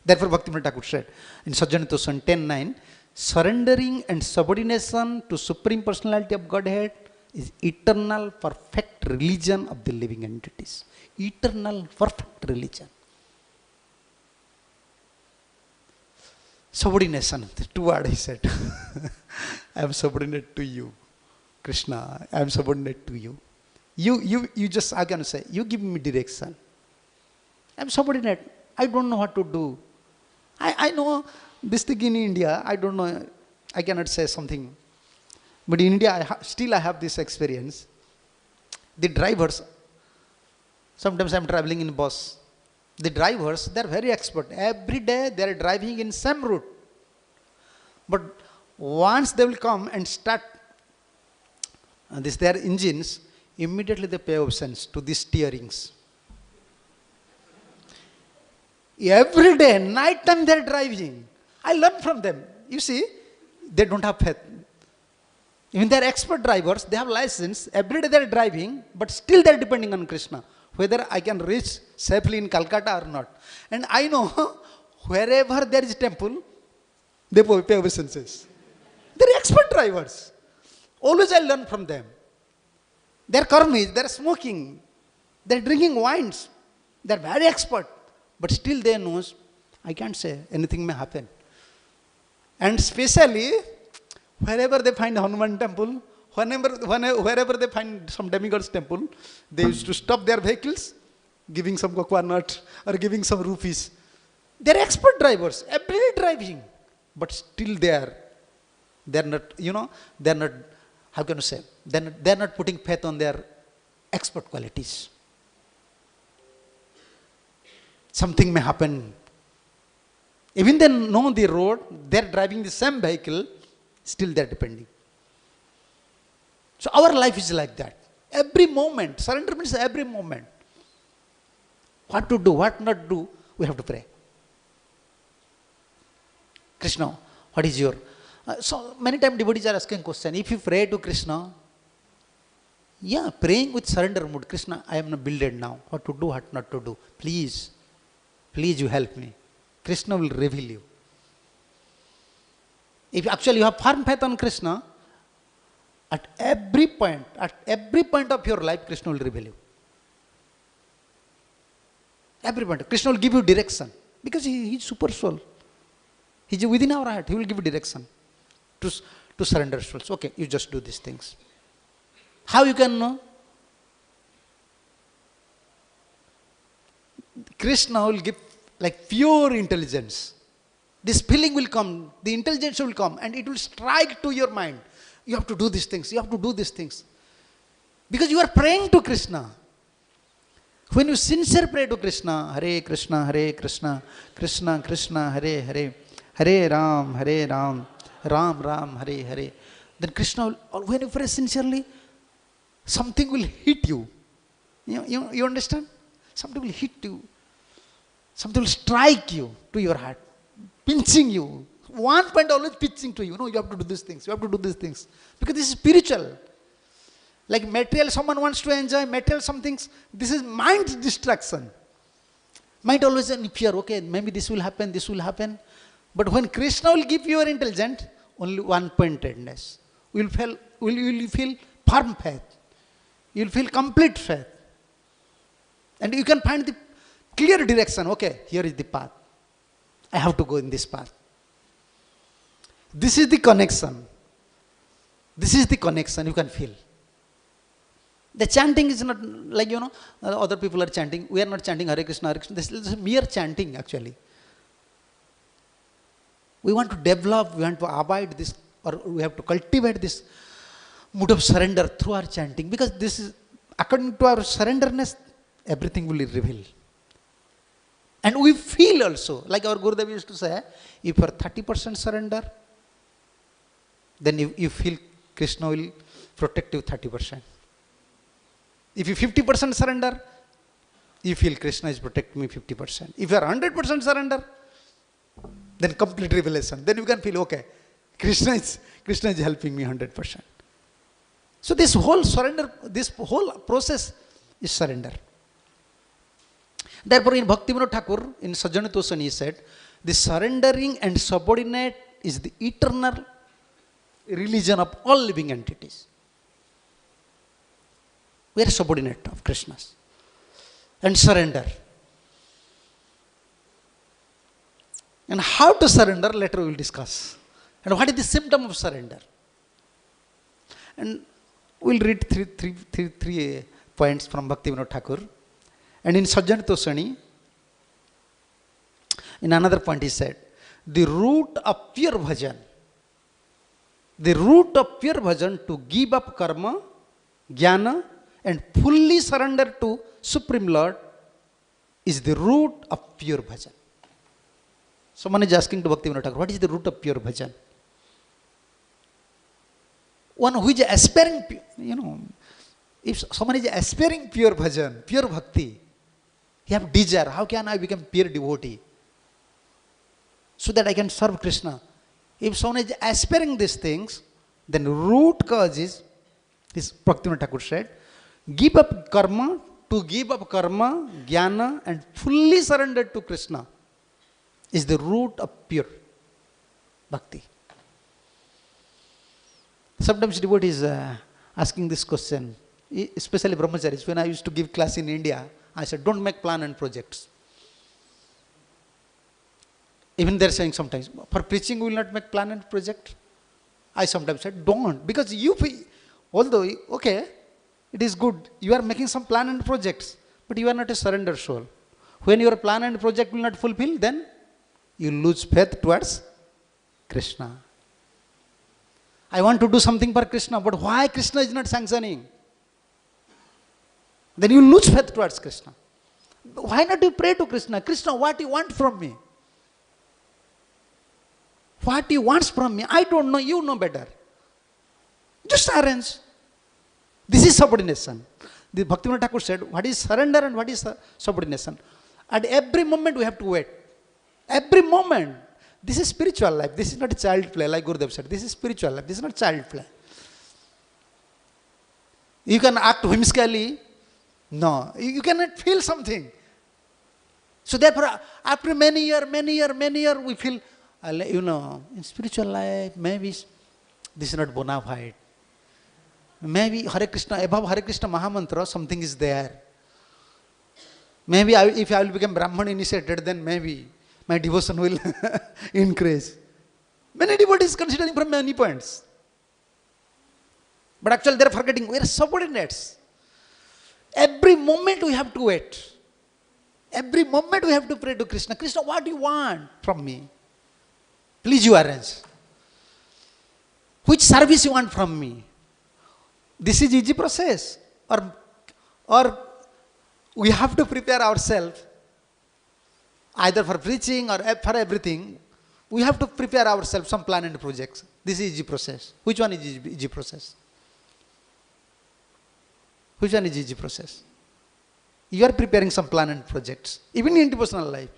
Therefore, Bhaktivinoda Thakur said in Sajjanitosan 10:9, surrendering and subordination to Supreme Personality of Godhead is eternal, perfect religion of the living entities. Eternal, perfect religion. Subordination, the two words he said. I am subordinate to you, Krishna. I am subordinate to you. You just, I can say, you give me direction. I am subordinate. I don't know what to do. I know this thing in India, I don't know, I cannot say something. But in India, still I have this experience. The drivers, sometimes I am traveling in bus. The drivers, they are very expert. Every day they are driving in same route. But once they will come and start their engines, immediately they pay obedience to these steerings. Every day, night time they are driving. I learn from them. You see, they don't have faith. Even they are expert drivers, they have license, every day they are driving, but still they are depending on Krishna. Whether I can reach safely in Calcutta or not. And I know, wherever there is a temple, they pay obeisances. They are expert drivers. Always I learn from them. They are karmis, they are smoking, they are drinking wines. They are very expert. But still they know, I can't say, anything may happen. And especially, wherever they find Hanuman temple, wherever they find some demigod's temple, they used to stop their vehicles, giving some coconut or giving some rupees. They are expert drivers, every day driving. But still they are not, they are not, how can you say, they are not putting faith on their expert qualities. Something may happen Even they know the road, they are driving the same vehicle, still they are depending. So our life is like that. Every moment, surrender means every moment. What to do, what not to do, we have to pray. Krishna, what is your... so many times devotees are asking question, if you pray to Krishna, yeah, praying with surrender mood, Krishna, I am builded now, what to do, what not to do, please, please you help me. Krishna will reveal you. If actually you have firm faith on Krishna, at every point of your life, Krishna will reveal you. Every point. Krishna will give you direction. Because he is super soul. He is within our heart. He will give you direction to surrender souls. Okay, you just do these things. How you can know? Krishna will give like pure intelligence. This feeling will come, the intelligence will come, and it will strike to your mind. You have to do these things, you have to do these things. Because you are praying to Krishna. When you sincerely pray to Krishna, Hare Krishna, Krishna Krishna, Hare Hare, Hare Ram, Ram Ram, Hare Hare, then Krishna will, when you pray sincerely, something will hit you. You understand? Something will hit you. Something will strike you to your heart, pinching you. One point always pinching to you. No, you have to do these things. You have to do these things. Because this is spiritual. Like material, someone wants to enjoy material some things. This is mind distraction. Mind always in fear. Okay, maybe this will happen, this will happen. But when Krishna will give you your intelligence, only one-pointedness. You will feel firm faith. You will feel complete faith. And you can find the clear direction. Okay, here is the path. I have to go in this path. This is the connection. This is the connection you can feel. The chanting is not like, other people are chanting. We are not chanting Hare Krishna, Hare Krishna. This is mere chanting actually. We want to develop, we want to abide this, or we have to cultivate this mood of surrender through our chanting. Because this is, according to our surrenderness, everything will be revealed. And we feel also, like our Gurudev used to say, if you are 30% surrender, then you feel Krishna will protect you 30%. If you 50% surrender, you feel Krishna is protecting me 50%. If you are 100% surrender, then complete revelation. Then you can feel, okay, Krishna is helping me 100%. So this whole surrender, this whole process is surrender. Therefore, in Bhaktivinoda Thakur, in Sajjana Tosani, he said, the surrendering and subordinate is the eternal religion of all living entities. We are subordinate of Krishna's. And surrender. And how to surrender, later we will discuss. And what is the symptom of surrender? And we will read three points from Bhaktivinoda Thakur. And in Sajjana Tosani, in another point he said, the root of pure bhajan, to give up karma, jnana, and fully surrender to Supreme Lord is the root of pure bhajan. Someone is asking to Bhaktivinoda Thakur, what is the root of pure bhajan? One who is aspiring, if someone is aspiring pure bhajan, pure bhakti, he have desire, how can I become pure devotee? So that I can serve Krishna. If someone is aspiring these things, then root cause is, this Bhaktivinoda Thakur said, give up karma, jnana, and fully surrender to Krishna is the root of pure bhakti. Sometimes devotees asking this question, especially brahmacharis. When I used to give class in India, I said, don't make plan and projects. Even they're saying sometimes, for preaching we will not make plan and project. I sometimes said, don't. Because although, okay, it is good, you are making some plan and projects, but you are not a surrender soul. When your plan and project will not fulfill, then you lose faith towards Krishna. I want to do something for Krishna, but why Krishna is not sanctioning? Then you lose faith towards Krishna. Why not you pray to Krishna? Krishna, what do you want from me? What he wants from me, I don't know, you know better. Just arrange. This is subordination. The Bhaktivinoda Thakur said, what is surrender and what is subordination? At every moment we have to wait. Every moment. This is spiritual life. This is not a child play, like Gurudev said. This is spiritual life. This is not child play. You can act whimsically. No. You cannot feel something. So therefore, after many years, we feel, in spiritual life, maybe this is not bona fide. Maybe Hare Krishna, above Hare Krishna Mahamantra, something is there. Maybe if I will become Brahman initiated, then maybe my devotion will increase. Many devotees considering from many points. But actually they are forgetting, we are subordinates. Every moment we have to wait. Every moment we have to pray to Krishna. Krishna, what do you want from me? Please you arrange. Which service you want from me? This is easy process. Or we have to prepare ourselves either for preaching or for everything. We have to prepare ourselves some plan and projects. This is easy process. Which one is easy process? Which one is easy process? You are preparing some plan and projects, even in devotional life.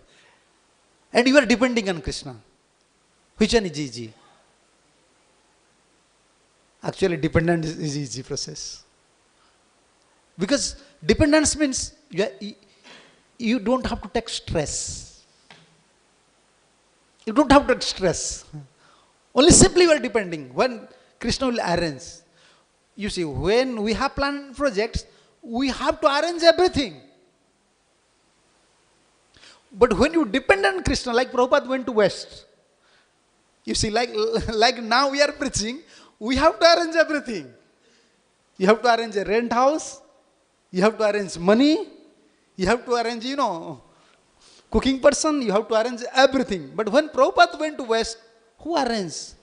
And you are depending on Krishna. Which one is easy? Actually, dependence is easy process. Because dependence means you don't have to take stress. You don't have to take stress. Only simply you are depending. When Krishna will arrange. You see, when we have planned projects, we have to arrange everything. But when you depend on Krishna, like Prabhupada went to West, you see, like now we are preaching, we have to arrange everything. You have to arrange a rent house, you have to arrange money, you have to arrange, cooking person, you have to arrange everything. But when Prabhupada went to West, who arranged?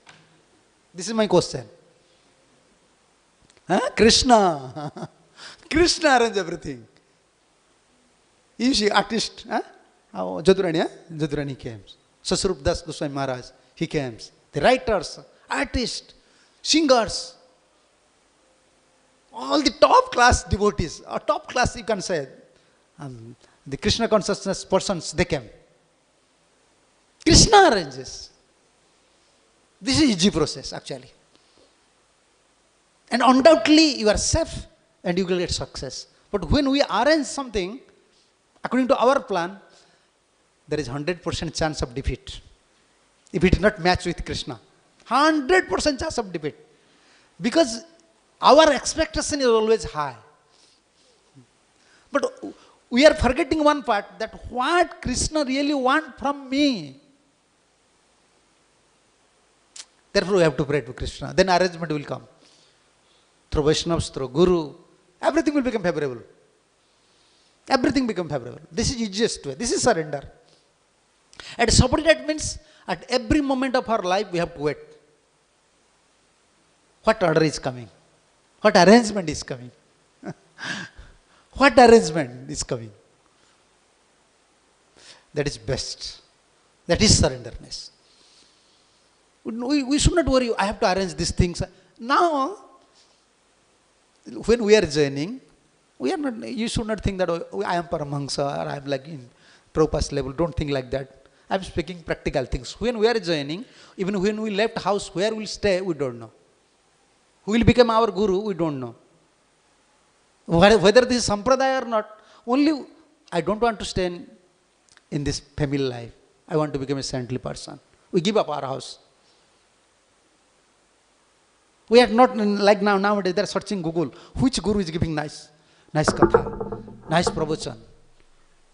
This is my question. Krishna. Krishna arranged everything. You see, artist, Jadurani came. Sasrup Das Goswami Maharaj, he came. The writers, artists, singers, all the top class devotees, or top class you can say, the Krishna consciousness persons, they came. Krishna arranges. This is easy process actually. And undoubtedly you are safe and you will get success. But when we arrange something, according to our plan, there is 100% chance of defeat. If it is not matched with Krishna. 100% chance of defeat. Because our expectation is always high. But we are forgetting one part, that what Krishna really wants from me. Therefore we have to pray to Krishna. Then arrangement will come. Through Vaishnavas, through Guru, everything will become favorable. Everything become favorable. This is easiest way. This is surrender. And subordinate means at every moment of our life we have to wait. What order is coming? What arrangement is coming? What arrangement is coming? That is best. That is surrenderness. We should not worry, I have to arrange these things. Now, when we are joining, we are not, you should not think that I am Paramahansa or I am like in Prabhupada's level. Don't think like that. I am speaking practical things. When we are joining, even when we left house, where we will stay, we don't know. Who will become our guru, we don't know. Whether this is sampradaya or not, only I don't want to stay in this family life. I want to become a saintly person. We give up our house. We are not like nowadays, they are searching Google. Which guru is giving nice katha, nice pravachan.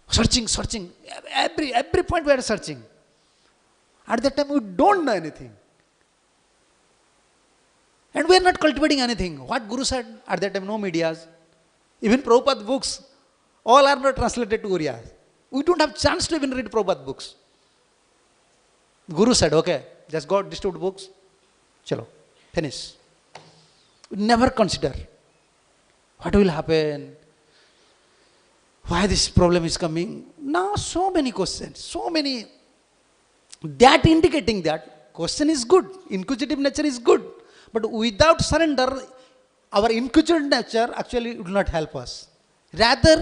Searching. Every point we are searching. At that time we don't know anything. And we are not cultivating anything. What Guru said, at that time no medias. Even Prabhupada books, all are not translated to Oriya. We don't have chance to even read Prabhupada books. Guru said, okay, just go distribute books. Chalo, finish. We never consider what will happen, why this problem is coming. Now so many questions, so many, that indicating that question is good, inquisitive nature is good, but without surrender, our inquisitive nature actually will not help us. Rather,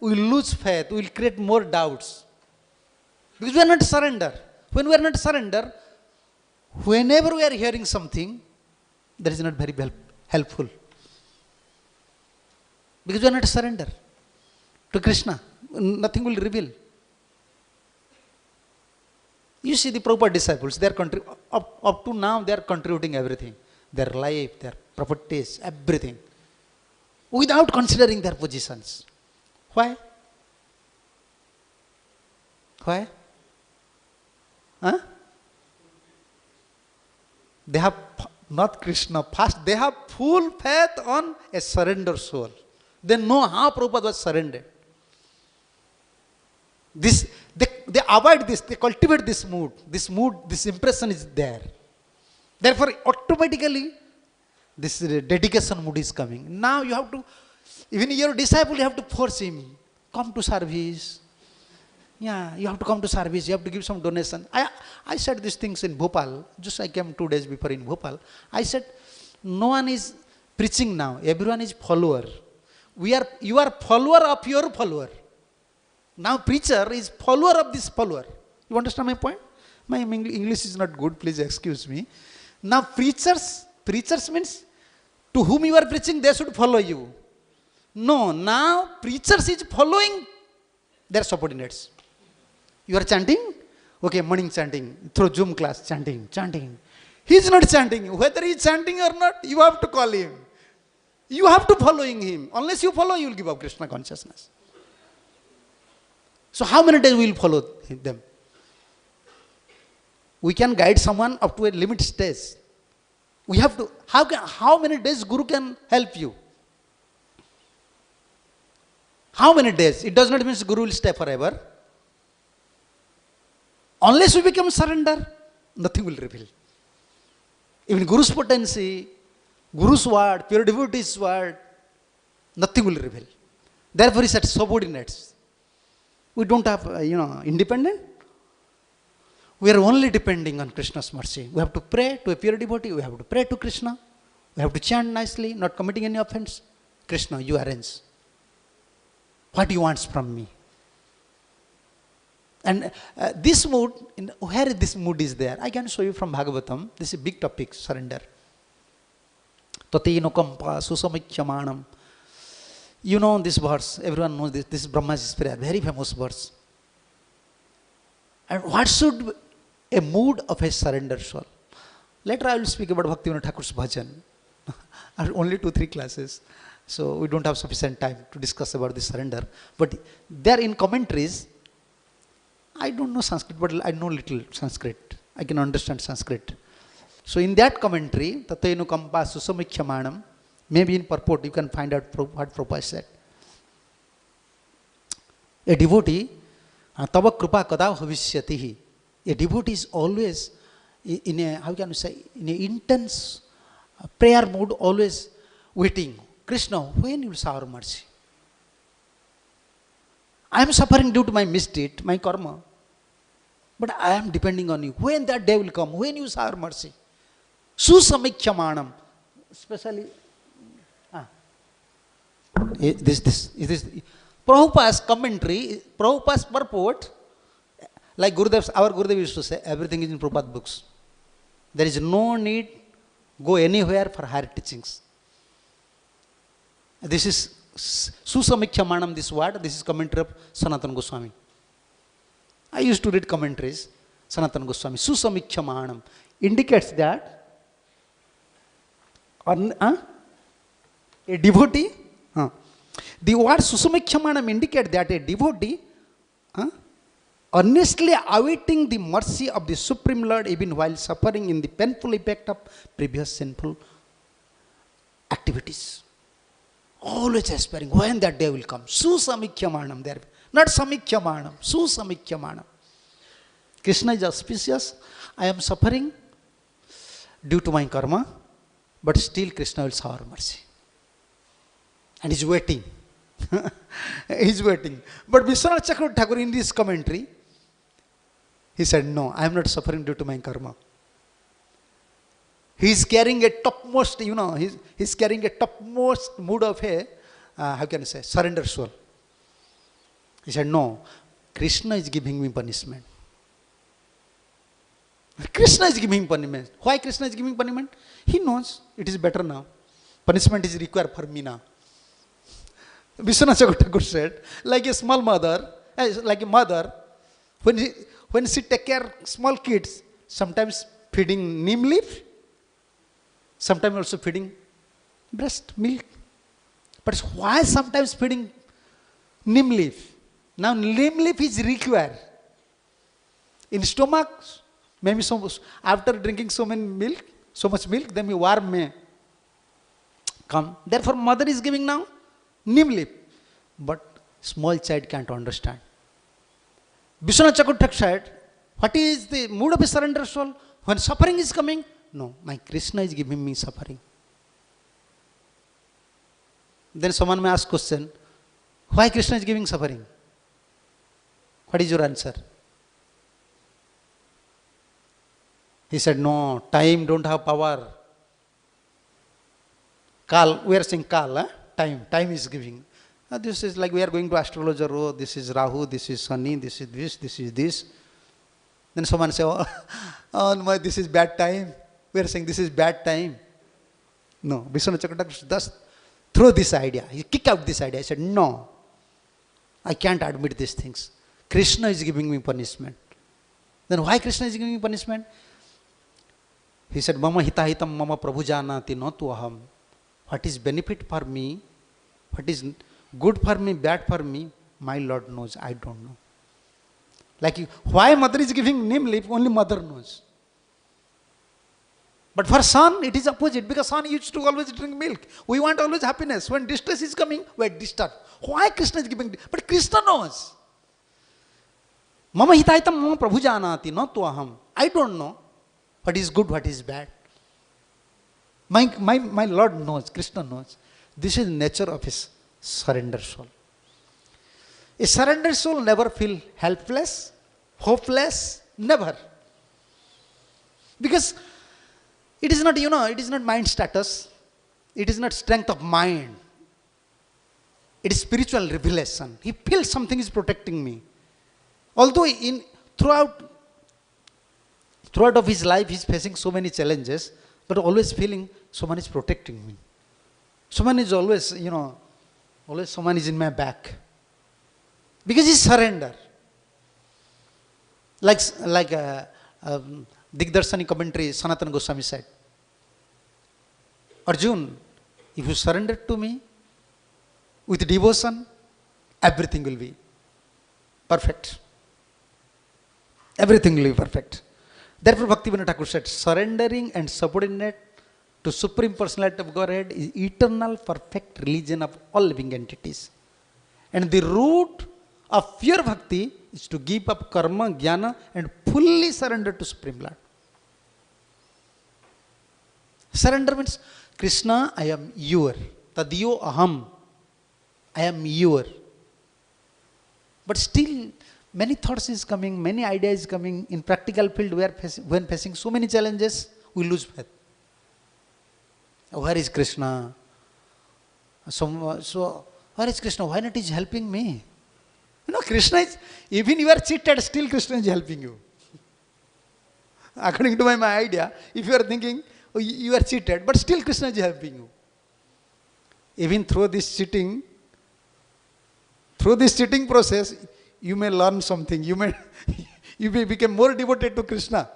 we will lose faith, we will create more doubts. Because we are not surrender. When we are not surrender, whenever we are hearing something, that is not very helpful. Because we are not surrender to Krishna, nothing will reveal. You see the Prabhupada disciples, they are up to now they are contributing everything. Their life, their properties, everything. Without considering their positions. Why? Why? Huh? They have not Krishna first, they have full faith on a surrendered soul. They know how Prabhupada was surrendered. They avoid this, they cultivate this mood, this impression is there. Therefore, automatically, this dedication mood is coming. Now you have to, even your disciple, you have to force him, come to service. Yeah, you have to come to service, you have to give some donation. I said these things in Bhopal, just I came 2 days before in Bhopal. I said, no one is preaching now, everyone is follower. You are follower of your follower. Now preacher is follower of this follower. You understand my point? My English is not good, please excuse me. Now preachers means to whom you are preaching, they should follow you. No, now preachers is following their subordinates. You are chanting? Okay, morning chanting, through Zoom class, chanting. He is not chanting. Whether he is chanting or not, you have to call him. You have to following him. Unless you follow, you will give up Krishna consciousness. So how many days we will follow them? We can guide someone up to a limit stage. We have to, how many days Guru can help you? How many days? It does not mean Guru will stay forever. Unless we become surrender, nothing will reveal. Even Guru's potency, Guru's word, pure devotee's word, nothing will reveal. Therefore, he said subordinates. We don't have, independent. We are only depending on Krishna's mercy. We have to pray to a pure devotee. We have to pray to Krishna. We have to chant nicely, not committing any offense. Krishna, you arrange. What do you want from me? And this mood, where this mood is there, I can show you from Bhagavatam. This is a big topic, surrender. Tateno kampa susamikyamanam. You know this verse, everyone knows this. This is Brahmaji's prayer, very famous verse. And what should a mood of a surrendered soul? Later I will speak about Bhaktivinoda Thakur's bhajan. Only 2-3 classes. So we don't have sufficient time to discuss about this surrender. But there in commentaries, I don't know Sanskrit, but I know little Sanskrit. I can understand Sanskrit. So in that commentary, Tatenu Kampa Susamikyamanam, maybe in purport you can find out what Prabhupada said. A devotee, Tava Krupa Kada Bhavishyatihi. A devotee is always in a, how can you say, in an intense prayer mode, always waiting. Krishna, when you will shower mercy? I am suffering due to my misdeed, my karma. But I am depending on you. When that day will come, when you shower mercy? Susamikyamanam. Especially, this Prabhupada's commentary, Prabhupada's purport, like Gurudev, our Gurudev used to say, everything is in Prabhupada books. There is no need go anywhere for higher teachings. This is Susamikyamanam, this word, this is commentary of Sanatana Goswami. I used to read commentaries, Sanatana Goswami. Susamikyamanam indicates that a devotee, the word Susamikyamanam indicates that a devotee earnestly awaiting the mercy of the Supreme Lord even while suffering in the painful effect of previous sinful activities. Always aspiring when that day will come. Susamikyamanam there. Not samikyamanam. Susamikyamanam. Krishna is auspicious. I am suffering due to my karma, but still Krishna will shower mercy. And he is waiting. He is waiting. But Vishwanath Chakravarti Thakur in this commentary, he said, no, I am not suffering due to my karma. He is carrying a topmost, he's carrying a topmost mood of a, how can I say, surrender soul. He said, no, Krishna is giving me punishment. Krishna is giving punishment. Why Krishna is giving punishment? He knows it is better now. Punishment is required for me now. Vishwanath Thakur said, like a small mother, like a mother, when she take care of small kids, sometimes feeding neem leaf, sometimes also feeding breast milk. But why sometimes feeding neem leaf? Now neem leaf is required. In stomach, maybe after drinking so much milk, then warm may come. Therefore, mother is giving now neem leaf. But small child can't understand. Vishwanath Thakur said, what is the mood of a surrender soul? When suffering is coming, no, my Krishna is giving me suffering. Then someone may ask question, why Krishna is giving suffering? What is your answer? He said, no, time don't have power. Kal, we are saying Kal, time is giving. This is like we are going to astrologer, oh, this is Rahu, this is Sunny, this is this. Then someone say, oh, this is bad time. We are saying this is bad time. No, Vishwanath Thakur just throw this idea. He kicked out this idea. He said, no, I can't admit these things. Krishna is giving me punishment. Then why Krishna is giving me punishment? He said, mama hita hitam mama prabhu janati no tu aham. What is benefit for me? What is good for me, bad for me? My Lord knows, I don't know. Like why mother is giving neem leaf, only mother knows. But for son, it is opposite, because son used to always drink milk. We want always happiness. When distress is coming, we are disturbed. Why Krishna is giving? But Krishna knows. Mama hitaitam mama prabhu janati no tu aham. I don't know what is good, what is bad. My Lord knows, Krishna knows. This is nature of his surrender soul. A surrender soul never feel helpless, hopeless, never. Because it is not, it is not mind status. It is not strength of mind. It is spiritual revelation. He feels something is protecting me. Although throughout of his life, he is facing so many challenges, but always feeling someone is protecting me. Someone is always, always someone is in my back. Because he surrender. Like Digdarshani commentary, Sanatana Goswami said, Arjun, if you surrender to me with devotion, everything will be perfect. Everything will be perfect. Therefore, Bhaktivinoda Thakur said, surrendering and subordinate to Supreme Personality of Godhead is eternal, perfect religion of all living entities. And the root of pure bhakti is to give up karma, jnana, and fully surrender to Supreme Lord. Surrender means, Krishna, I am your. Tadyo aham. I am your. But still, many thoughts is coming, many ideas is coming. In practical field, when facing so many challenges, we lose faith. Where is Krishna? So where is Krishna? Why not is helping me? Krishna is, even you are cheated, still Krishna is helping you. According to my idea, if you are thinking, oh, you are cheated, but still Krishna is helping you. Even through this cheating process, you may learn something. You may become more devoted to Krishna.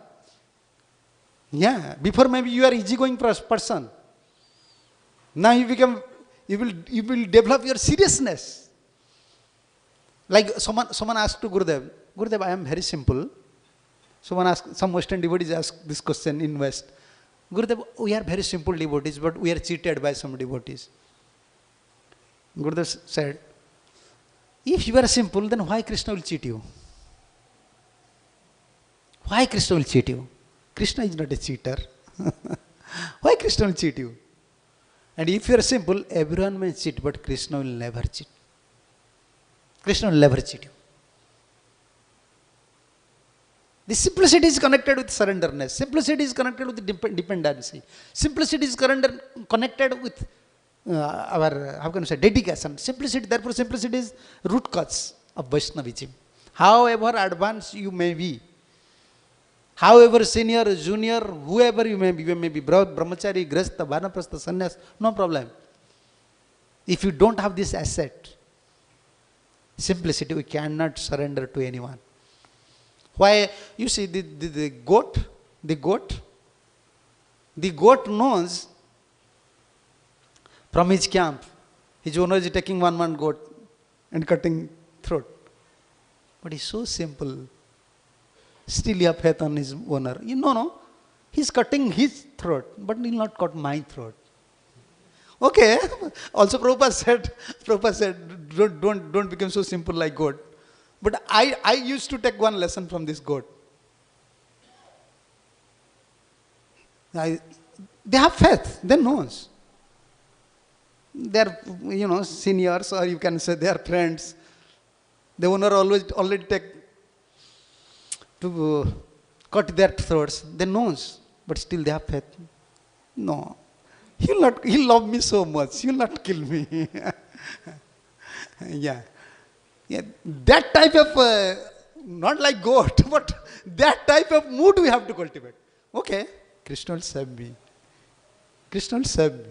Yeah, before maybe you are easygoing person. Now you will develop your seriousness. Like someone asked to Gurudev, I am very simple. Some Western devotees ask this question in West. Gurudev, we are very simple devotees, but we are cheated by some devotees. Gurudev said, if you are simple, then why Krishna will cheat you? Why Krishna will cheat you? Krishna is not a cheater. Why Krishna will cheat you? And if you are simple, everyone may cheat, but Krishna will never cheat. Krishna will never cheat you. The simplicity is connected with surrenderness. Simplicity is connected with dependency. Simplicity is connected with our, how can I say, dedication. Simplicity, therefore simplicity is root cause of Vaishnavism. However advanced you may be, however senior, junior, whoever you may be brahmachari, grasta, vanaprastha, sannyas, no problem. If you don't have this asset, simplicity, we cannot surrender to anyone. Why? You see, the goat knows from his camp, his owner is taking one goat and cutting throat. But he's so simple. Still you have faith on his owner. You know, no, he's cutting his throat, but he'll not cut my throat. Okay. Also Prabhupada said, don't become so simple like goat. But I used to take one lesson from this goat. They have faith, they knows. They are, seniors, or you can say they are friends. The owner already take to cut their throats. They knows, but still they have faith. No, he'll love me so much. He'll not kill me. Yeah. That type of, not like goat, but that type of mood we have to cultivate. Okay, Krishna will save me. Krishna will save me.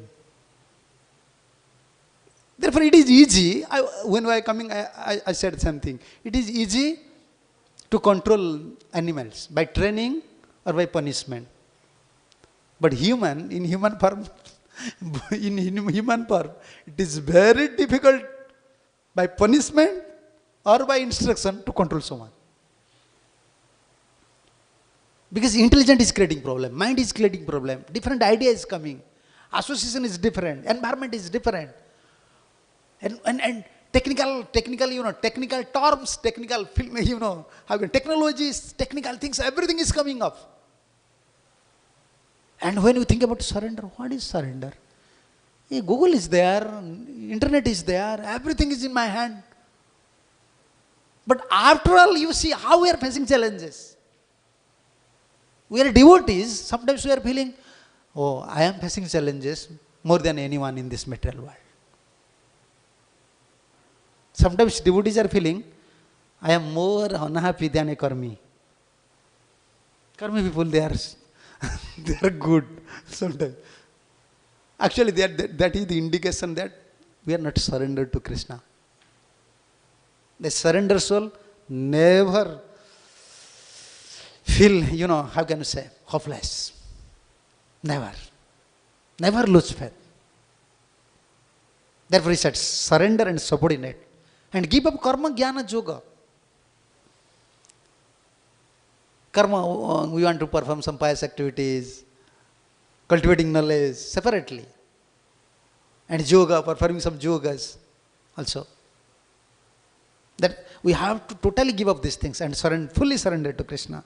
Therefore, it is easy. When I coming, I said something. It is easy to control animals by training or by punishment. But in human form, it is very difficult by punishment or by instruction to control someone. Because intelligence is creating problem, mind is creating problem, different idea is coming, association is different, environment is different. And technical terms, technical film, technologies, technical things, everything is coming up. And when you think about surrender, what is surrender? Google is there, internet is there, everything is in my hand. But after all, you see how we are facing challenges. We are devotees, sometimes we are feeling, oh, I am facing challenges more than anyone in this material world. Sometimes devotees are feeling, I am more unhappy than a karmi. Karmi people, they are good sometimes. Actually, that is the indication that we are not surrendered to Krishna. The surrender soul never feel, how can you say, hopeless. Never. Never lose faith. Therefore he said, surrender and subordinate. And give up karma, jnana, yoga. Karma, we want to perform some pious activities, cultivating knowledge separately. And yoga, performing some yogas also. That we have to totally give up these things and fully surrender to Krishna.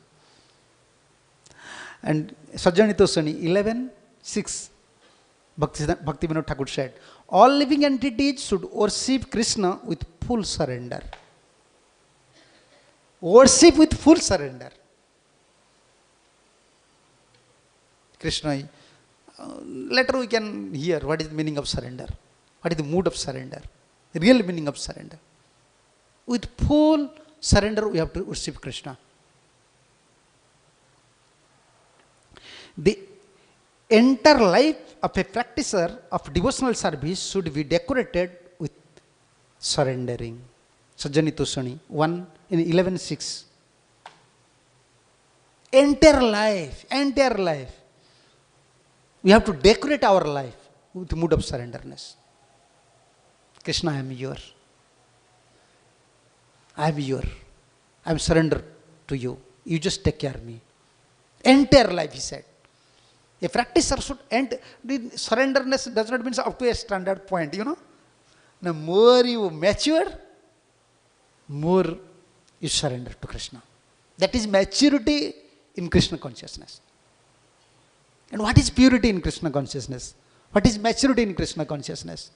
And Sajjanito Suni 11:6, Bhaktivinoda Thakur said, all living entities should worship Krishna with full surrender. Worship with full surrender. Krishna, later we can hear what is the meaning of surrender. What is the mood of surrender. The real meaning of surrender. With full surrender, we have to worship Krishna. The entire life of a practitioner of devotional service should be decorated with surrendering. Sajjanito Suni 11:6. Entire life. We have to decorate our life with the mood of surrenderness. Krishna, I am yours. I am surrendered to you. You just take care of me. Entire life, he said. A practitioner should end. The surrenderness does not mean up to a standard point, The more you mature, more you surrender to Krishna. That is maturity in Krishna consciousness. And what is purity in Krishna consciousness? What is maturity in Krishna consciousness?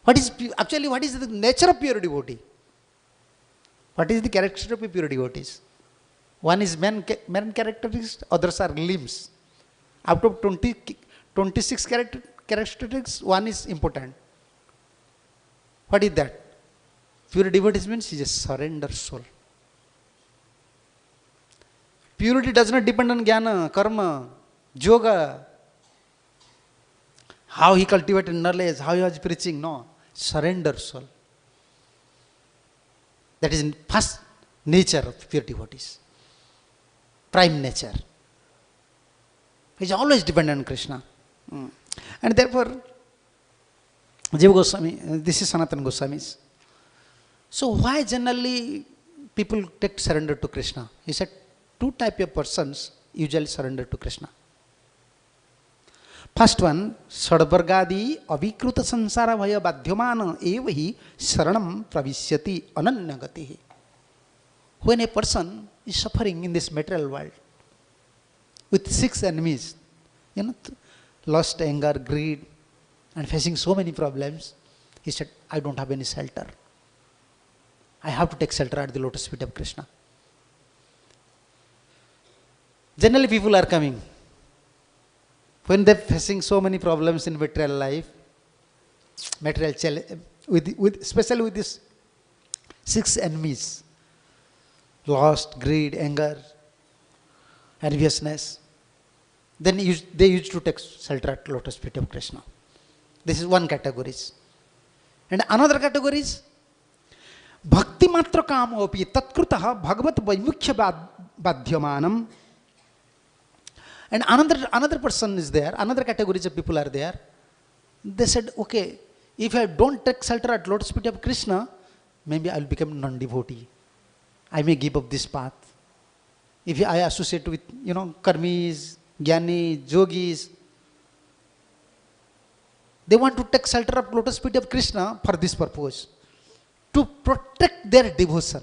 What is the nature of pure devotee? What is the characteristic of pure devotees? One is main characteristics, others are limbs. Out of 26 characteristics, one is important. What is that? Pure devotee means is a surrender soul. Purity does not depend on jnana, karma, yoga, how he cultivated knowledge, how he was preaching. No, surrender soul. That is in first nature of pure devotees. Prime nature. He is always dependent on Krishna. And therefore, Jiva Goswami, this is Sanatana Goswami's. So why generally people take surrender to Krishna? He said, two types of persons usually surrender to Krishna. First one, Sadvargadi avikruta sansara bhaya badhyamana evahi saranam pravisyati ananyagatihi. When a person is suffering in this material world with 6 enemies, lust, anger, greed, and facing so many problems, he said, I don't have any shelter. I have to take shelter at the lotus feet of Krishna. Generally people are coming. When they are facing so many problems in material life, material challenge, especially with these 6 enemies, lust, greed, anger, enviousness, then they used to take shelter at lotus feet of Krishna. This is one category. And another category is bhakti matra kamo api tatkrutaha bhagavat vaimukhya badhyamanam. And another person is there, another categories of people are there. They said, okay, if I don't take shelter at lotus feet of Krishna, maybe I will become non-devotee. I may give up this path. If I associate with, karmis, jnani, yogis, they want to take shelter of lotus feet of Krishna for this purpose, to protect their devotion.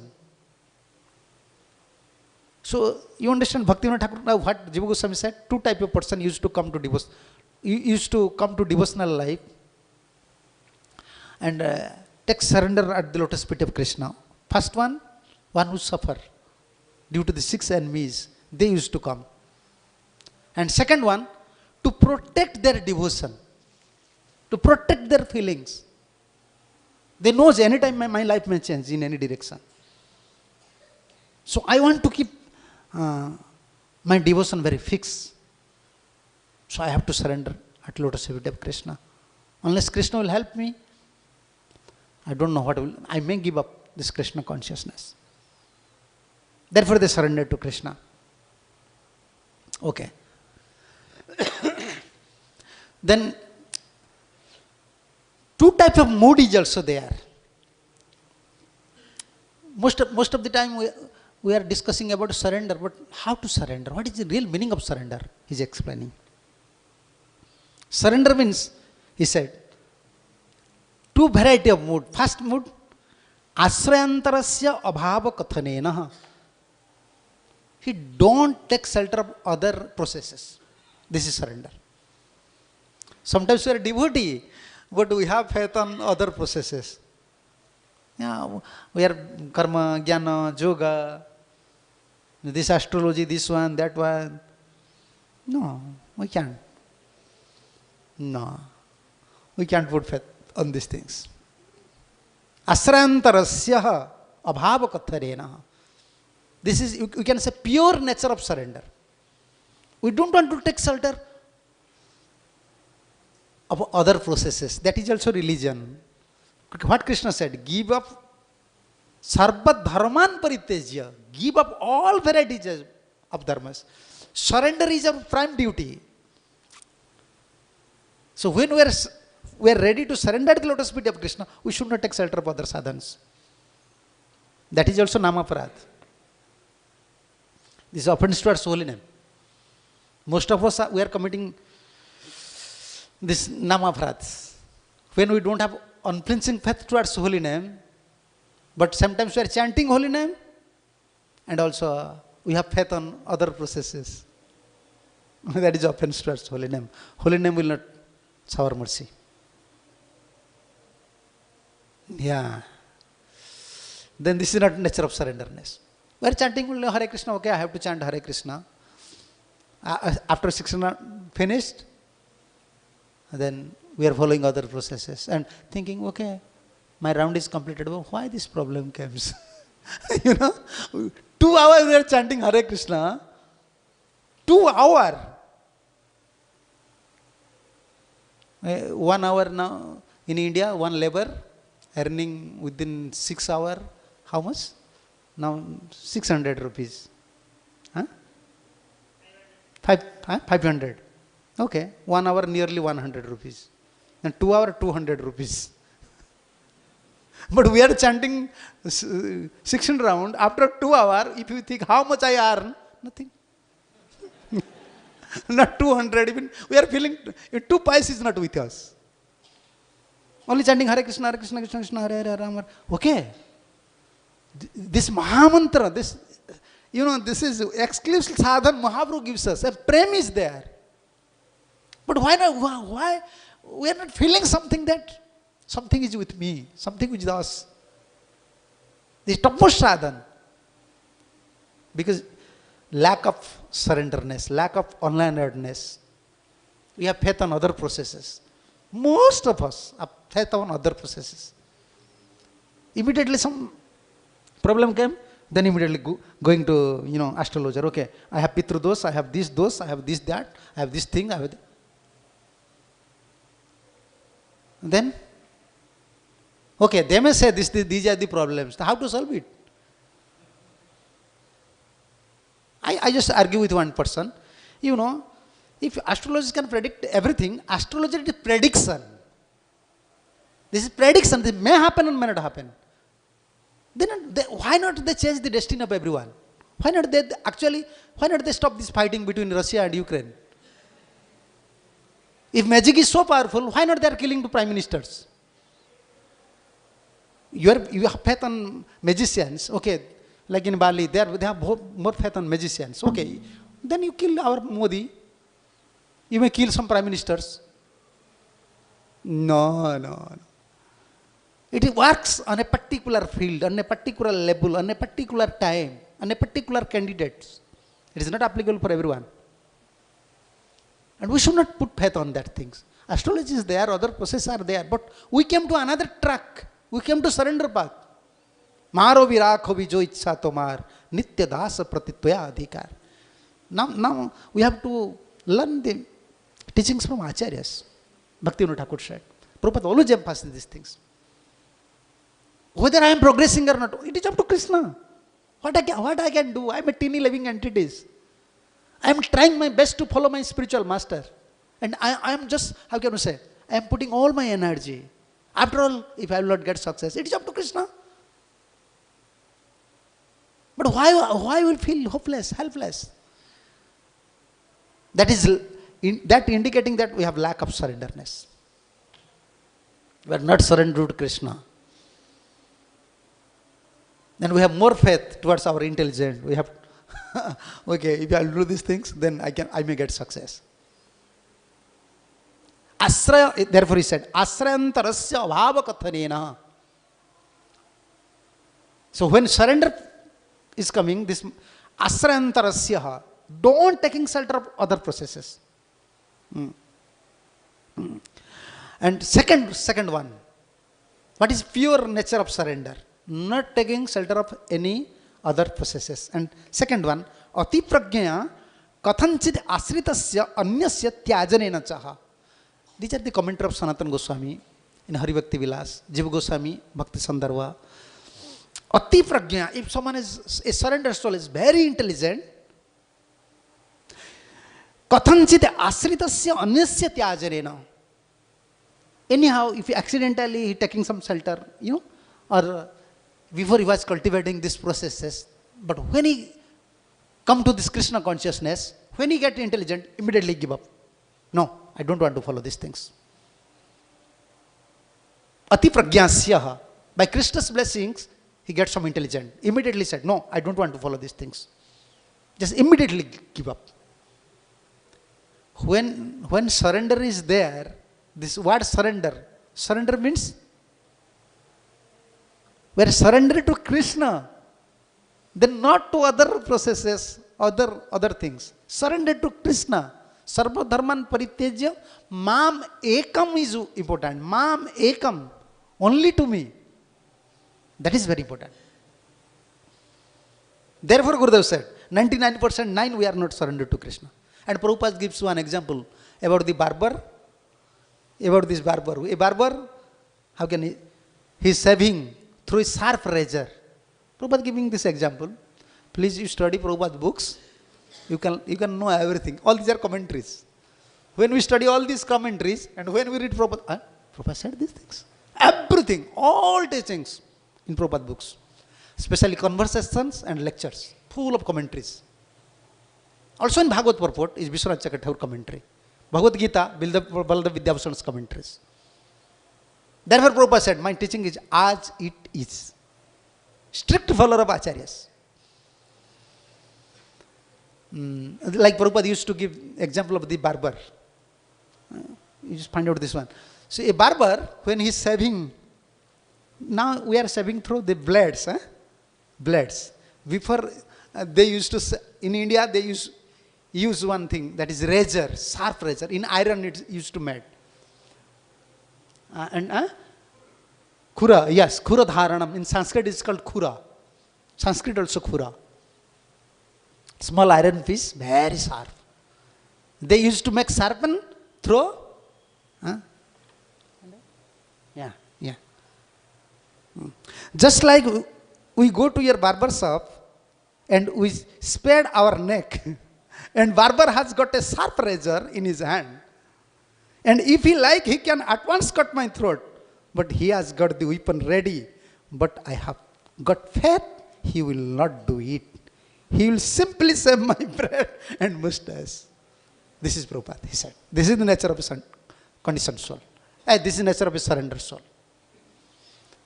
So, you understand Bhaktivinoda Thakur, what Jiva Goswami said? Two types of person used to come to devotional life and take surrender at the lotus feet of Krishna. First one who suffer due to the 6 enemies, they used to come. And second one, to protect their devotion, to protect their feelings. They know anytime my life may change in any direction. So I want to keep my devotion very fixed. So I have to surrender at lotus feet of Krishna. Unless Krishna will help me, I don't know I may give up this Krishna consciousness. Therefore they surrender to Krishna. Okay. Then two types of mood is also there. Most of the time we are discussing about surrender, but how to surrender? What is the real meaning of surrender? He is explaining. Surrender means, he said, two variety of mood. First mood, asrayantarasya abhava kathanena. He don't take shelter of other processes. This is surrender. Sometimes we are devotee, but we have faith on other processes. Yeah, we are karma, jnana, yoga, this astrology, this one, that one. No, we can't. No, we can't put faith on these things. Asrayantarasya abhava katharena. This is, you can say, pure nature of surrender. We don't want to take shelter of other processes. That is also religion. What Krishna said, give up sarva dharman paritejya. Give up all varieties of dharmas. Surrender is our prime duty. So when we are ready to surrender to the lotus feet of Krishna, we should not take shelter of other sadhans. That is also namaparad. This is offense towards holy name. Most of us we are committing this namaparad. When we don't have unflinching faith towards holy name, but sometimes we are chanting holy name, and also we have faith on other processes. That is offense towards holy name. Holy name will not shower mercy. Yeah. Then this is not nature of surrenderness. We are chanting only Hare Krishna. Okay, I have to chant Hare Krishna. After 600 finished, then we are following other processes and thinking, okay, my round is completed. Well, why this problem comes? 2 hours we are chanting Hare Krishna. 2 hours. 1 hour now in India, one labor earning within 6 hours. How much? Now 600 rupees. Huh? 500. Okay, 1 hour nearly 100 rupees. And 2 hours 200 rupees. But we are chanting 16 round. After 2 hours, if you think how much I earn, nothing. Not 200 even. We are feeling 2 pies is not with us. Only chanting Hare Krishna, Krishna Krishna, Hare Hare, Ram. Okay. This Mahamantra, this is exclusive sadhan Mahaprabhu gives us. A prem is there. But why not? Why we are not feeling something that something is with me, something with us? This topmost sadhan. Because lack of surrenderness, lack of onlinedness. We have faith on other processes. Most of us have faith on other processes. Immediately some problem came, then immediately going to, astrologer. Okay, I have Pitru dos, I have this dos, I have this, that, I have this thing, I have that. Then, okay, they may say these are the problems. How to solve it? I just argue with one person. If astrologers can predict everything, astrology is prediction. This is prediction. This may happen and may not happen. Then why not they change the destiny of everyone? Why not they stop this fighting between Russia and Ukraine? If magic is so powerful, why not they are killing the prime ministers? You have faith on magicians, okay, like in Bali, they have more faith on magicians, okay. Then you kill our Modi, you may kill some prime ministers. No. It works on a particular field, on a particular level, on a particular time, on a particular candidate. It is not applicable for everyone. And we should not put faith on that things. Astrology is there, other processes are there, but we came to another track. We came to surrender path. Maro virakho vijo ichha tomar, nitya dasa pratitya adhikar. Now we have to learn the teachings from acaryas. Bhaktivinoda Thakur said. Prabhupada always emphasizes these things. Whether I am progressing or not, it is up to Krishna. What I can do? I am a teeny living entities. I am trying my best to follow my spiritual master. And I am just, how can I say, I am putting all my energy. After all, if I will not get success, it is up to Krishna. But why will feel hopeless, helpless? That indicating that we have lack of surrenderness. We are not surrendered to Krishna. Then we have more faith towards our intelligence. We have, okay, if I will do these things, then I may get success. Asraya, therefore he said, Asrayantarasya abhava kathanena. So when surrender is coming, this Asrayantarasya, don't taking shelter of other processes. And second one, what is pure nature of surrender? Not taking shelter of any other processes. And second one, ati prajnaya kathanchid asritasya anyasya tyajanena chaha. These are the commentary of Sanatana Goswami in Hari Bhakti Vilas, Jiva Goswami, Bhakti Sandarbha. Ati prajnaya, if someone is a surrender soul, is very intelligent, kathanchid asritasya anyasya tyajanena. Anyhow, if accidentally he taking some shelter, or before he was cultivating these processes, but when he come to this Krishna consciousness, when he get intelligent, immediately give up. No, I don't want to follow these things. Ati pragyasya, by Krishna's blessings, he gets some intelligent. Immediately said, no, I don't want to follow these things. Just immediately give up. When surrender is there, this word surrender means we are surrendered to Krishna. Then not to other processes, other things. Surrender to Krishna. Sarva dharman parityajya mam ekam is important. Mam ekam, only to me. That is very important. Therefore Gurudev said, 99% 9 we are not surrendered to Krishna. And Prabhupada gives one example about the barber. About this barber. A barber, how can he is shaving through a sharp razor. Prabhupada giving this example. Please you study Prabhupada books. You can know everything. All these are commentaries. When we study all these commentaries and when we read Prabhupada, Prabhupada said these things. Everything, all teachings in Prabhupada books. Especially conversations and lectures, full of commentaries. Also in Bhagavad purport is Vishwanath Chakravarti commentary. Bhagavad Gita, Baladev Vidyabhushana's commentaries. Therefore Prabhupada said, my teaching is as it is. Strict follower of acaryas. Like Prabhupada used to give example of the barber. You just find out this one. So a barber, when he's shaving, now we are shaving through the blades. Blades. Before they used to, in India they use one thing, that is razor, sharp razor. In iron it used to made. Khura, yes, khura dharanam. In Sanskrit it's called khura. Sanskrit also khura. Small iron piece, very sharp. They used to make sharpen through. Yeah. Just like we go to your barber shop and we spared our neck and barber has got a sharp razor in his hand. And if he like, he can at once cut my throat. But he has got the weapon ready. But I have got faith, he will not do it. He will simply shave my bread and mustache. This is Prabhupada, he said. This is the nature of a conditioned soul. This is the nature of a surrendered soul.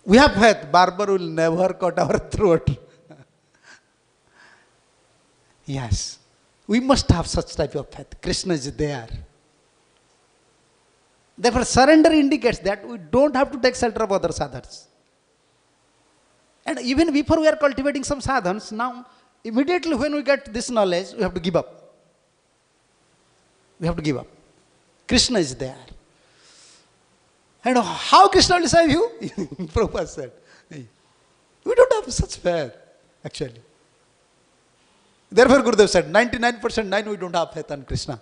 We have faith, barber will never cut our throat. Yes. We must have such type of faith. Krishna is there. Therefore, surrender indicates that we don't have to take shelter of other sadhans. And even before we are cultivating some sadhans, now, immediately when we get this knowledge, we have to give up. We have to give up. Krishna is there. And how Krishna will save you? Prabhupada said. We don't have such faith, actually. Therefore, Gurudev said, 99% 9 we don't have faith on Krishna.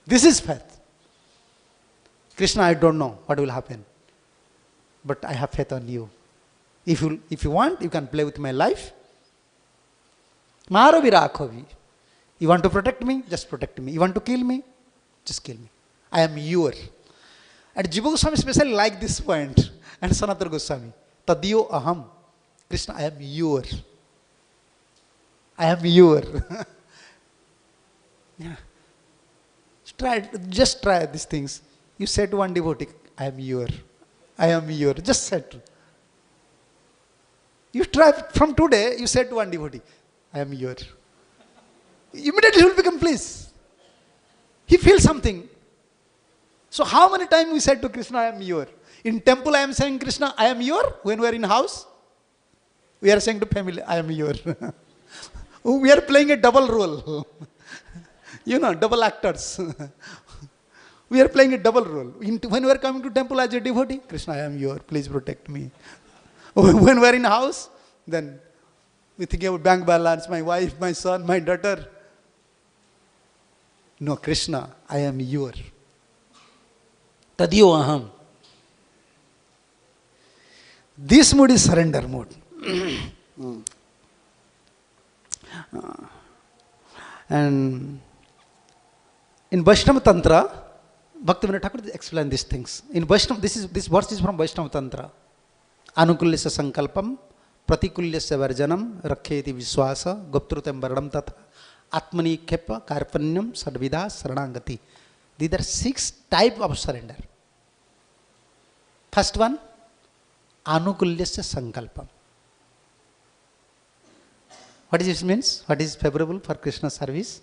This is faith. Krishna, I don't know what will happen. But I have faith on you. If you want, you can play with my life. You want to protect me? Just protect me. You want to kill me? Just kill me. I am your. And Jiva Goswami especially like this point. And Sanatana Goswami. Tadiyo aham. Krishna, I am your. I am your. Yeah. Just try these things. You say to one devotee, I am your. I am your. Just say to. You try from today, you say to one devotee, I am your. Immediately he will become pleased. He feels something. So how many times we said to Krishna, I am your? In temple I am saying, Krishna, I am your. When we are in house, we are saying to family, I am your. We are playing a double role. Double actors. We are playing a double role. When we are coming to temple as a devotee, Krishna, I am your, please protect me. When we are in house, then we think about bank balance, my wife, my son, my daughter. No, Krishna, I am your. Tadiyo aham. This mood is surrender mode. And in Vaishnava Tantra, Bhaktivinoda Thakur explained these things. In Vaishnava, this verse is from Vaishnava Tantra. Anukulyasya sankalpam, pratikulyasya varjanam, rakhyeti viswasa, goptrutam varanam tatha, atmani khepa, karpanyam, sadvida, saranangati. These are 6 types of surrender. First one, anukulyasya sankalpam. What does this means? What is favorable for Krishna service?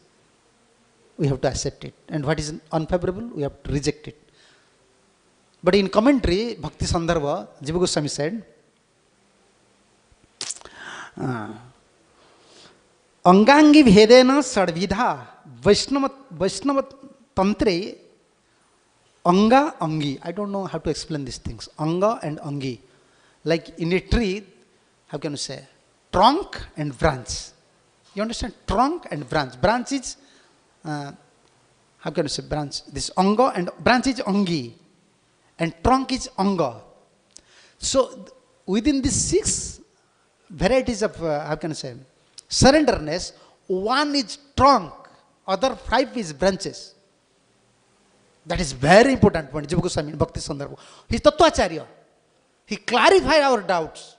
We have to accept it. And what is unfavorable, we have to reject it. But in commentary, Bhakti Sandarbha, Jiva Goswami said, अंगांगी भेदेन षड्विधा Vaishnav tantre anga angi. I don't know how to explain these things. Anga and angi, like in a tree, how can you say, trunk and branch. You understand? Trunk and branch. Branch is how can you say branch? This anga and branch is angi, and trunk is anga. So within these 6 varieties of how can I say surrenderness, one is trunk, other 5 is branches. That is very important point. Jiva Goswami in Bhakti Sandarbha. He is Tattvacharya. He clarified our doubts.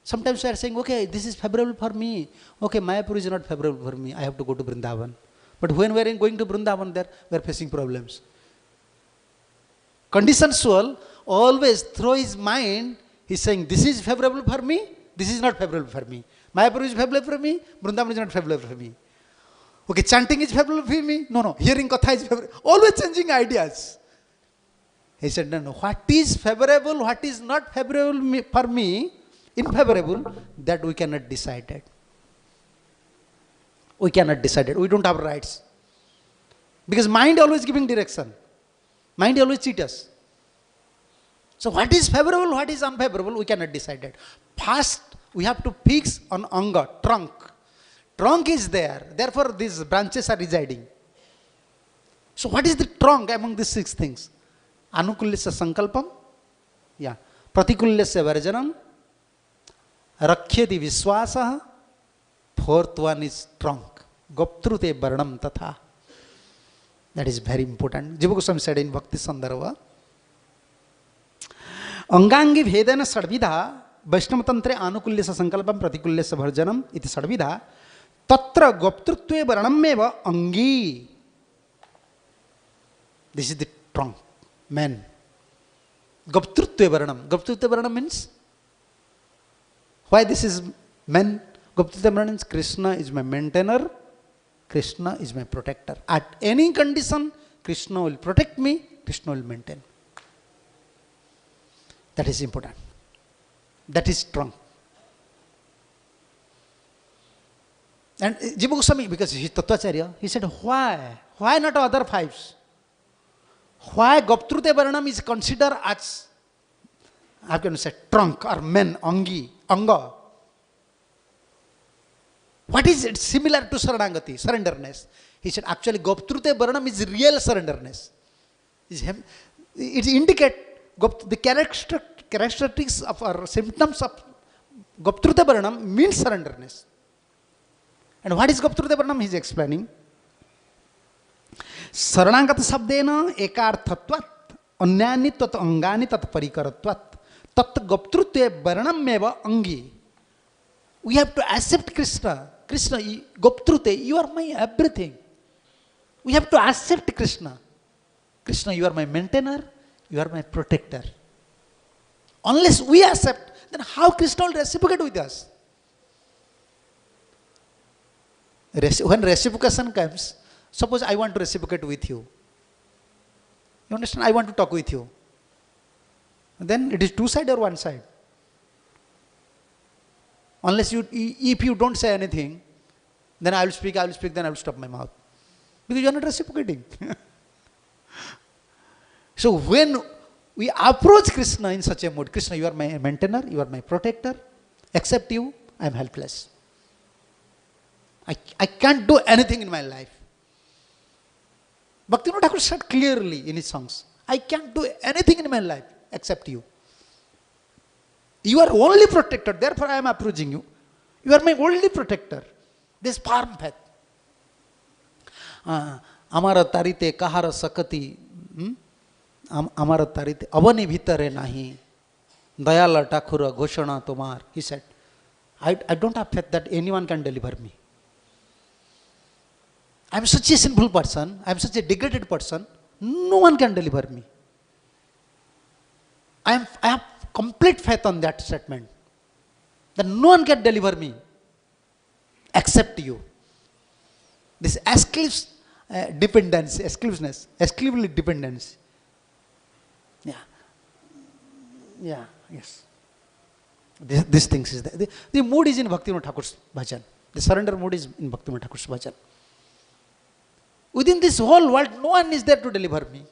Sometimes we are saying, okay, this is favorable for me. Okay, Mayapur is not favorable for me. I have to go to Vrindavan. But when we are going to Vrindavan, there we are facing problems. Conditioned soul always through his mind, he is saying, this is favorable for me, this is not favorable for me. Mayapur is favorable for me, Vrindavan is not favorable for me. Okay, chanting is favorable for me, no, hearing Katha is favorable. Always changing ideas. He said, no, what is favorable, what is not favorable for me, unfavorable, that we cannot decide it. We cannot decide it. We don't have rights. Because mind always giving direction. Mind always cheat us. So what is favorable, what is unfavorable, we cannot decide it. First, we have to fix on anga, trunk. Trunk is there. Therefore, these branches are residing. So what is the trunk among these 6 things? Anukulyasya sankalpam. Yeah. Pratikulyasya varjanam. Rakhyati viswasah. 4th one is trunk. Goptrute varnam tatha. That is very important. Jiva Goswami said in Bhakti Sandarbha. Angangi bhedana sadvidha Vaishnavatantre anukulyasya sankalpam pratikulyasya varjanam iti sadvidha tatra goptrutve varnameva angi. This is the trunk, man. Goptrutve varnam. Goptrutve varnam means, why this is man? Goptrutve varnam means Krishna is my maintainer, Krishna is my protector. At any condition, Krishna will protect me, Krishna will maintain. That is important. That is trunk. And Jiva Goswami, because he is Tattvacharya, he said, why? Why not other 5s? Why Goptrute Varnam is considered as, how can you say, trunk or men, angi, anga? What is it similar to Saranagati, surrenderness? He said, actually Goptrute Varnam is real surrenderness. It indicates the characteristics of or symptoms of Goptrute Varnam means surrenderness. And what is Goptrute Varnam? He is explaining. Saranagata sabdena ekarthatvat anyani tat angani tat parikaratvat tat Goptrute Varnam meva angi. We have to accept Krishna. Krishna, Goptrute, you are my everything. We have to accept Krishna. Krishna, you are my maintainer, you are my protector. Unless we accept, then how Krishna will reciprocate with us? When reciprocation comes, suppose I want to reciprocate with you. You understand? I want to talk with you. Then it is 2 sides or 1 side. Unless if you don't say anything, then I will speak, then I will stop my mouth. Because you are not reciprocating. So when we approach Krishna in such a mood, Krishna, you are my maintainer, you are my protector, except you, I am helpless. I can't do anything in my life. Bhaktivinoda Thakur said clearly in his songs, I can't do anything in my life except you. You are only protector, therefore I am approaching you. You are my only protector. This firm faith. Amara tarite kahara sakati. Amara tarite avani bhitare nahi. Dayala Thakura Ghoshana Tomar. He said, I don't have faith that anyone can deliver me. I am such a sinful person. I am such a degraded person. No one can deliver me. I have complete faith on that statement. That no one can deliver me except you. This exclusive dependence, exclusively dependence. Yes. These things is there. The mood is in Bhaktivinoda Thakur's bhajan. The surrender mood is in Bhaktivinoda Thakur's bhajan. Within this whole world, no one is there to deliver me.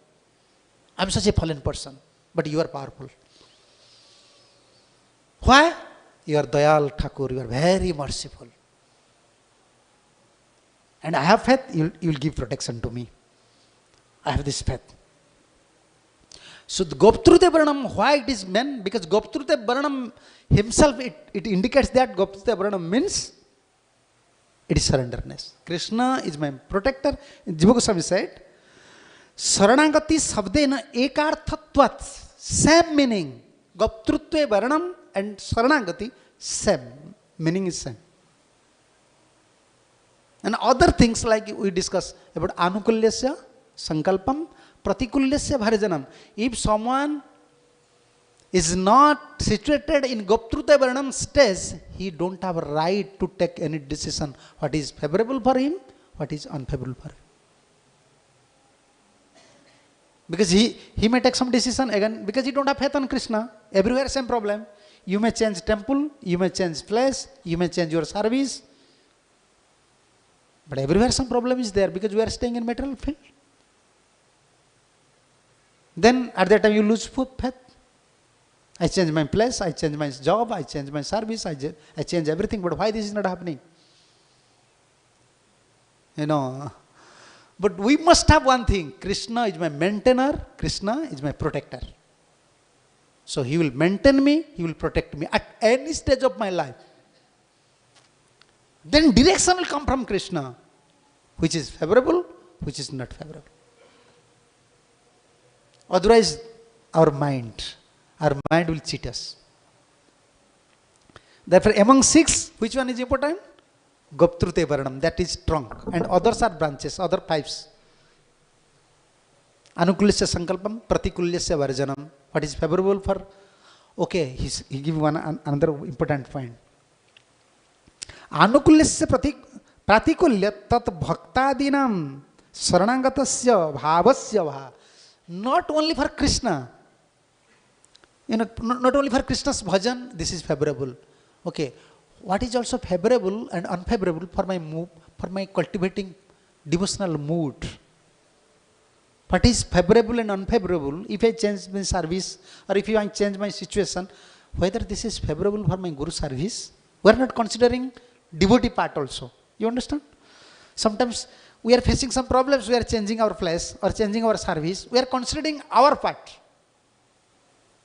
I am such a fallen person, but you are powerful. Why? You are Dayal Thakur, you are very merciful. And I have faith, you will give protection to me. I have this faith. So the Goptrute Varanam, why it is men? Because Goptrute Varanam himself, it indicates that Goptrute Varanam means it is surrenderness. Krishna is my protector. Jiva Goswami said, Saranagati Sabdena Ekarthatvat, same meaning. Goptrutve Varanam and Saranagati, same. Meaning is same. And other things like we discuss about Anukulyasya, Sankalpam, Pratikulyasya Bharjanam. If someone is not situated in Goptrute Varanam stage, he don't have a right to take any decision. What is favorable for him, what is unfavorable for him. Because he may take some decision again, because he don't have faith on Krishna. Everywhere same problem. You may change temple, you may change place, you may change your service. But everywhere some problem is there because we are staying in material field. Then at that time you lose faith. I change my place, I change my job, I change my service, I change everything. But why this is not happening? You know. But we must have one thing. Krishna is my maintainer, Krishna is my protector. So he will maintain me, he will protect me at any stage of my life. Then direction will come from Krishna, which is favorable, which is not favorable. Otherwise, our mind will cheat us. Therefore, among 6, which one is important? Goptrute Varanam, that is trunk, and others are branches, other pipes. Anukulyasya Sankalpam, Pratikulyasya Varjanam. What is favorable for? Okay, he give another important point. Anukulyasya Pratikulya tat bhaktadinam saranagatasya bhavasya bha. Not only for Krishna. Not only for Krishna's bhajan, this is favorable. Okay. What is also favorable and unfavorable for my move, for my cultivating devotional mood? What is favorable and unfavorable? If I change my service or if I change my situation, whether this is favorable for my Guru service? We are not considering devotee part also. You understand? Sometimes we are facing some problems, we are changing our place or changing our service. We are considering our part.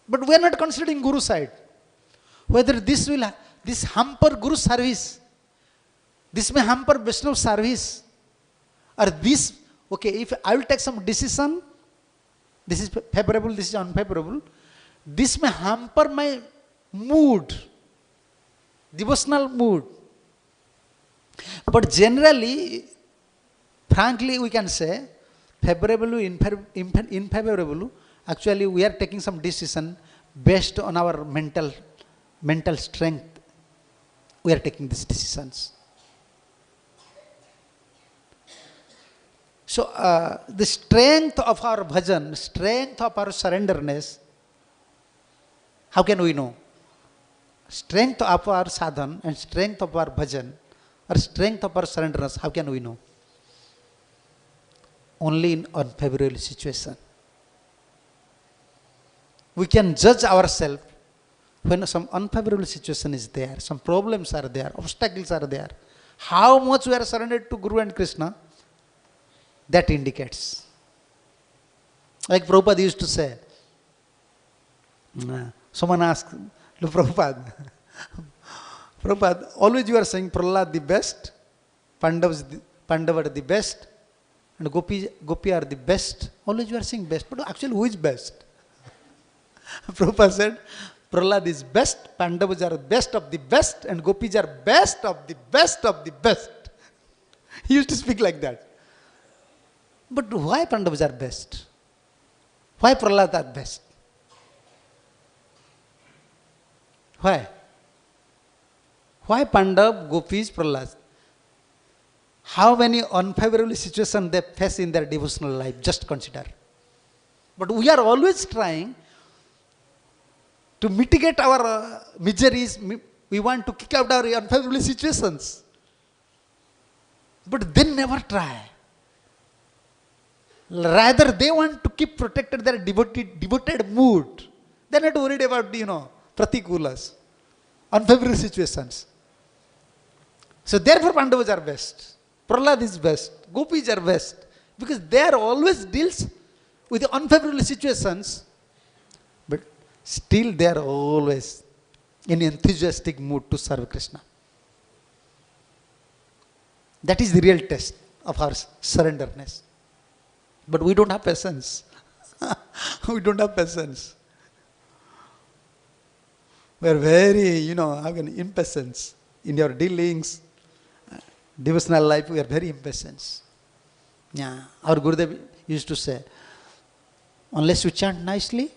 But we are not considering Guru side. Whether this hamper Guru service, this may hamper Vaishnava service, or this, okay, if I will take some decision, this is favorable, this is unfavorable, this may hamper my mood, devotional mood. But generally, frankly, we can say, favorable, unfavorable, actually we are taking some decision based on our mental strength. We are taking these decisions. So, the strength of our bhajan, strength of our surrenderness, how can we know? Strength of our sadhan and strength of our bhajan, or strength of our surrenderness, how can we know? Only in unfavorable situation. We can judge ourselves when some unfavorable situation is there, some problems are there, obstacles are there. How much we are surrendered to Guru and Krishna, that indicates. Like Prabhupada used to say, someone asked, look, Prabhupada, always you are saying Prahlad the best, Pandava are the best, and Gopi are the best. Always you are saying best, but actually who is best? Prabhupada said, Prahlad is best, Pandavas are best of the best, and Gopis are best of the best of the best. He used to speak like that. But why Pandavas are best? Why Prahlad are best? Why? Why Pandav, Gopis, Prahlad? How many unfavorable situations they face in their devotional life? Just consider. But we are always trying to mitigate our miseries. We want to kick out our unfavorable situations. But they never try. Rather, they want to keep protected their devoted mood. They're not worried about, pratikulas, unfavorable situations. So therefore, Pandavas are best. Prahlad is best. Gopis are best. Because they are always deals with the unfavorable situations, but still they are always in enthusiastic mood to serve Krishna. That is the real test of our surrenderness. But we don't have patience. We don't have patience. We are very, having impatience in your dealings, devotional life. We are very impatient. Yeah, our Gurudev used to say, unless you chant nicely,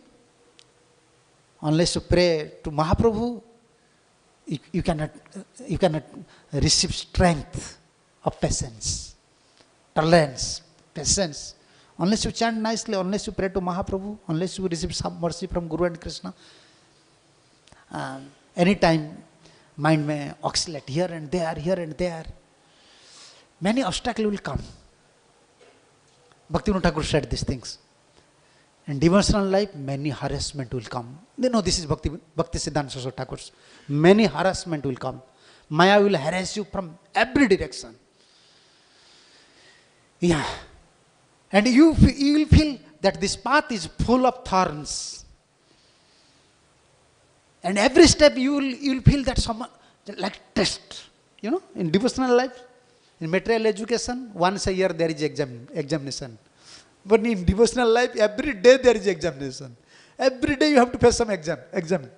unless you pray to Mahaprabhu, you cannot receive strength of patience, tolerance, patience. Unless you chant nicely, unless you pray to Mahaprabhu, unless you receive some mercy from Guru and Krishna, anytime mind may oscillate here and there. Many obstacles will come. Bhaktivinoda Thakur said these things. In devotional life, many harassment will come. They know this is Bhakti Siddhanta Saraswati Thakur's. Many harassment will come. Maya will harass you from every direction. Yeah. And you will feel that this path is full of thorns. And every step you will feel that someone, like test. In devotional life, in material education, once a year there is examination. But in devotional life, every day there is examination. Every day you have to face some exam. And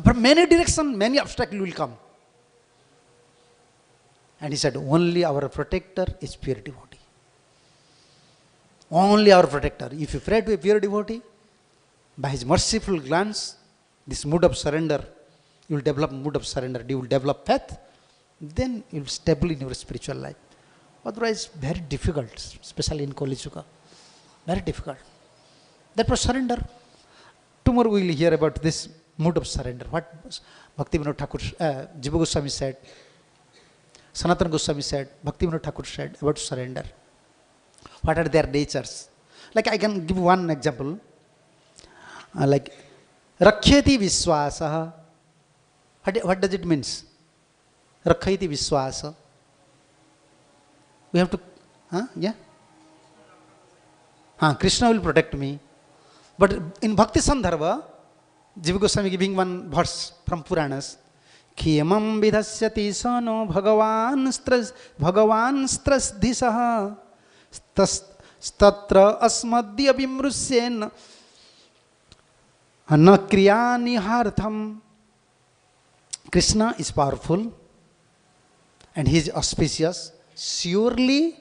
from many directions, many obstacles will come. And he said, only our protector is pure devotee. Only our protector. If you pray to a pure devotee, by his merciful glance, this mood of surrender, you will develop mood of surrender. You will develop faith, then you will be stable in your spiritual life. Otherwise, very difficult, especially in Kali Yuga. Very difficult. Therefore, surrender. Tomorrow we will hear about this mood of surrender. What Bhaktivinoda Thakur, Jiva Goswami said, Sanatana Goswami said, Bhaktivinoda Thakur said about surrender. What are their natures? Like I can give one example. Like Rakhyati Viswasa. What does it mean? Rakhyati Viswasa. We have to, Krishna will protect me. But in Bhakti Sandharva, Jiva Goswami giving one verse from Puranas. Khiyamam vidhasyati sano bhagavan strasdhisaha statra asmadya vimrusyen anakriyani hartham. Krishna is powerful and he is auspicious. Surely,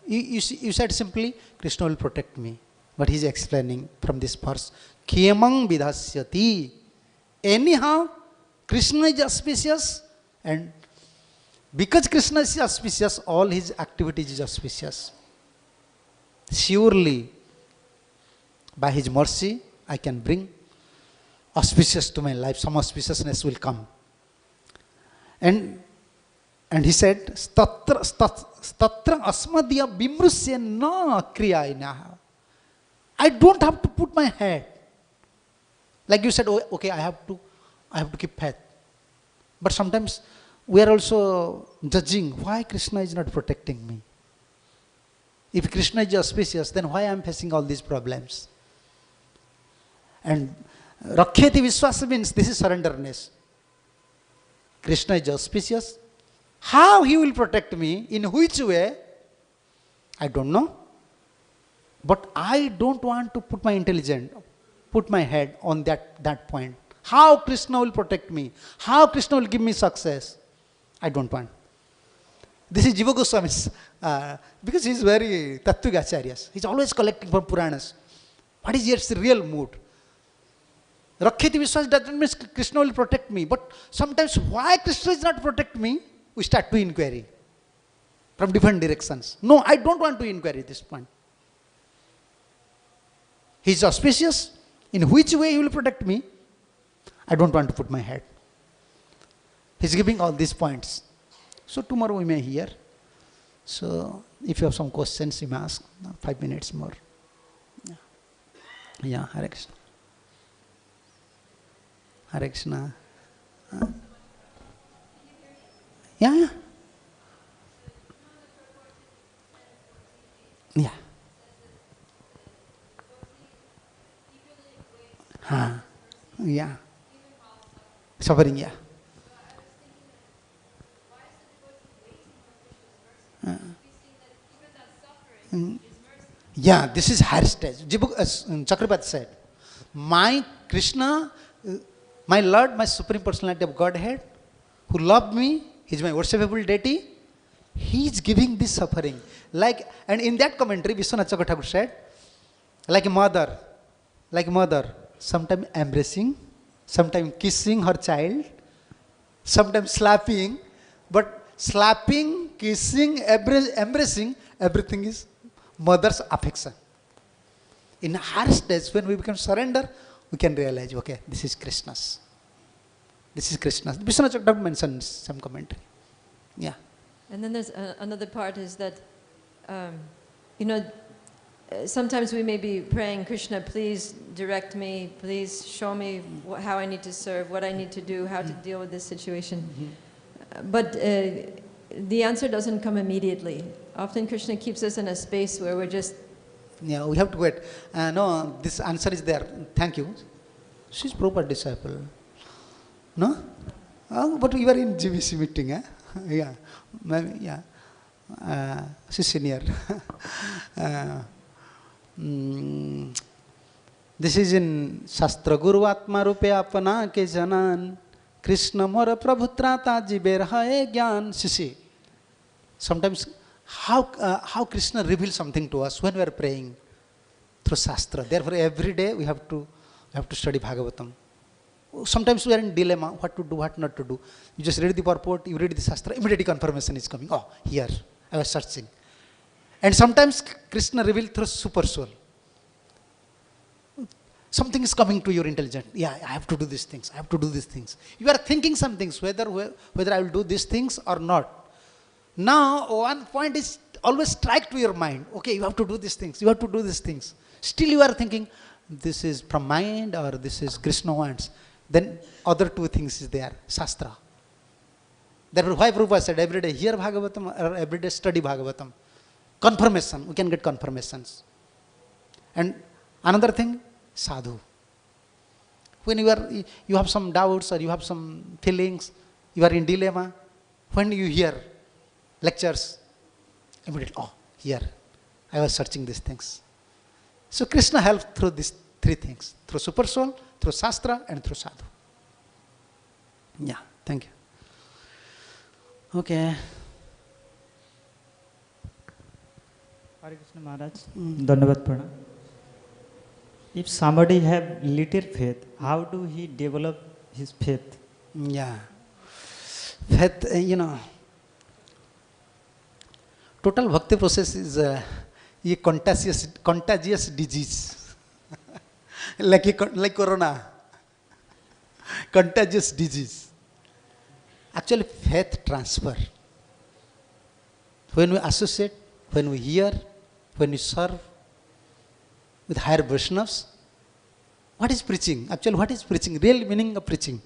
you said simply, Krishna will protect me. But he is explaining from this verse, Khiyamang vidhasyati. Anyhow, Krishna is auspicious, and because Krishna is auspicious, all his activities is auspicious. Surely, by his mercy, I can bring auspicious to my life. Some auspiciousness will come. And he said, Statra asmadya bimrusya na kriyainaha. I don't have to put my head. Like you said, oh, okay, I have to keep faith. But sometimes we are also judging why Krishna is not protecting me. If Krishna is auspicious, then why I am facing all these problems? And Rakhyati Viswasa means this is surrenderness. Krishna is auspicious. How he will protect me, in which way, I don't know. But I don't want to put my head on that point. How Krishna will protect me, how Krishna will give me success, I don't want. This is Jiva Goswami's, because he is very Tattvika acaryas. He is always collecting from Puranas. What is its real mood? Rakhyati Viswas doesn't mean Krishna will protect me, but sometimes why Krishna is not protect me, we start to inquiry from different directions. No, I don't want to inquiry this point. He is auspicious. In which way he will protect me, I don't want to put my head. He's giving all these points. So tomorrow we may hear. So if you have some questions, you may ask. 5 minutes more. Yeah, Hare Krishna. Hare Krishna. Yeah. Yeah. Yeah. Suffering, yeah. Yeah, this is higher stage. Chakrabarti said, my Krishna, my Lord, my Supreme Personality of Godhead, who loved me, He is my worshipable deity, He is giving this suffering. Like, and in that commentary, Vishwanath Chakravarti Thakur said, like a mother, sometimes embracing, sometimes kissing her child, sometimes slapping, but slapping, kissing, embracing, everything is mother's affection. In higher stage, when we become surrender, we can realize, okay, this is Krishna's. This is Krishna's. Vishwanath Chakravarti mentions some commentary. Yeah. And then there's another part is that, sometimes we may be praying, Krishna, please direct me, please show me how I need to serve, what I need to do, how to deal with this situation. But the answer doesn't come immediately. Often Krishna keeps us in a space where we're just... Yeah, we have to wait. No, this answer is there. Thank you. She's proper disciple. No? But we were in GBC meeting, eh? Yeah. Maybe, yeah. She's senior. This is in Shastra. Guru Atma Rupe Apana Ke Janan Krishna Mora Prabhutrata Jiber Hae Gyan. Sisi. Sometimes how Krishna reveals something to us when we are praying through Shastra. Therefore, every day we have to study Bhagavatam. Sometimes we are in dilemma, what to do, what not to do. You just read the purport, you read the Shastra, immediately confirmation is coming. Oh, here, I was searching. And sometimes Krishna reveals through super soul. Something is coming to your intelligence. Yeah, I have to do these things. I have to do these things. You are thinking some things, whether I will do these things or not. Now, one point is always strike to your mind. Okay, you have to do these things. You have to do these things. Still you are thinking, this is from mind or this is Krishna wants. Then other two things is there, Shastra. Therefore, why Prabhupada said every day hear Bhagavatam or every day study Bhagavatam. Confirmation, we can get confirmations. And another thing, sadhu. When you have some doubts or you have some feelings, you are in dilemma, when you hear lectures, immediately, oh, here, I was searching these things. So Krishna helped through these three things, through super soul, through Shastra, and through sadhu. Yeah, thank you. Okay. Hare Krishna Maharaj, Dandavat Pranam. If somebody have little faith, how do he develop his faith? Yeah. Faith, total bhakti process is a contagious disease. like corona. Contagious disease. Actually, faith transfer. When we associate, when we hear, when we serve with higher Vaishnavas, what is preaching? Actually, what is preaching? Real meaning of preaching.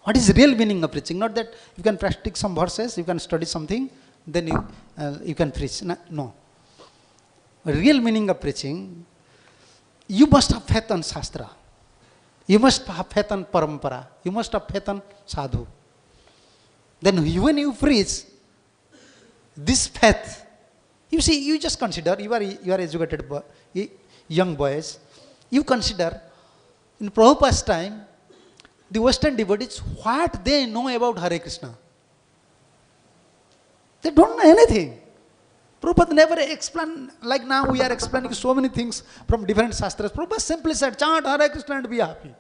What is real meaning of preaching? Not that you can practice some verses, you can study something, then you can preach. No. Real meaning of preaching, you must have faith on Shastra. You must have faith on Parampara. You must have faith on Sadhu. Then when you preach, this faith, you see, you just consider, you are educated young boys, you consider, in Prabhupada's time, the Western devotees, what they know about Hare Krishna. They don't know anything. Prabhupada never explained, like now we are explaining so many things from different Shastras. Prabhupada simply said, chant Hare Krishna and be happy.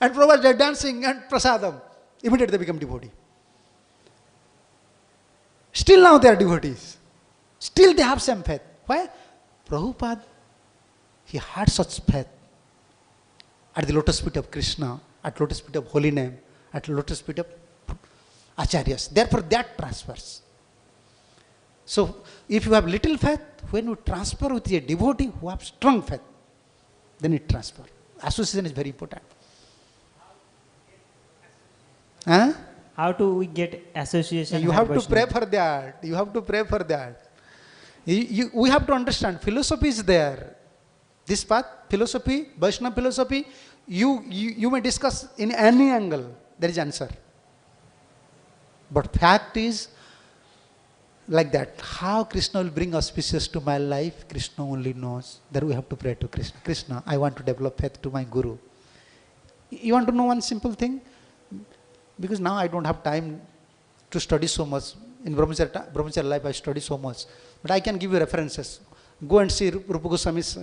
And Prabhupada said, dancing and prasadam. Immediately they become devotee. Still now they are devotees. Still they have some faith. Why? Prabhupada, he had such faith at the lotus feet of Krishna, at lotus feet of holy name, at lotus feet of acaryas. Therefore, that transfers. So, if you have little faith, when you transfer with a devotee who have strong faith, then it transfers. Association is very important. Huh? How do we get association? You with have to Vaishnava? pray for that. You have to pray for that. We have to understand philosophy is there. This path, philosophy, Vaishnava philosophy, you may discuss in any angle. There is answer. But fact is like that. How Krishna will bring auspicious to my life, Krishna only knows. That we have to pray to Krishna. Krishna, I want to develop faith to my Guru. You want to know one simple thing? Because now I don't have time to study so much. In Brahmacharya life I study so much. But I can give you references. Go and see Rupa Goswami's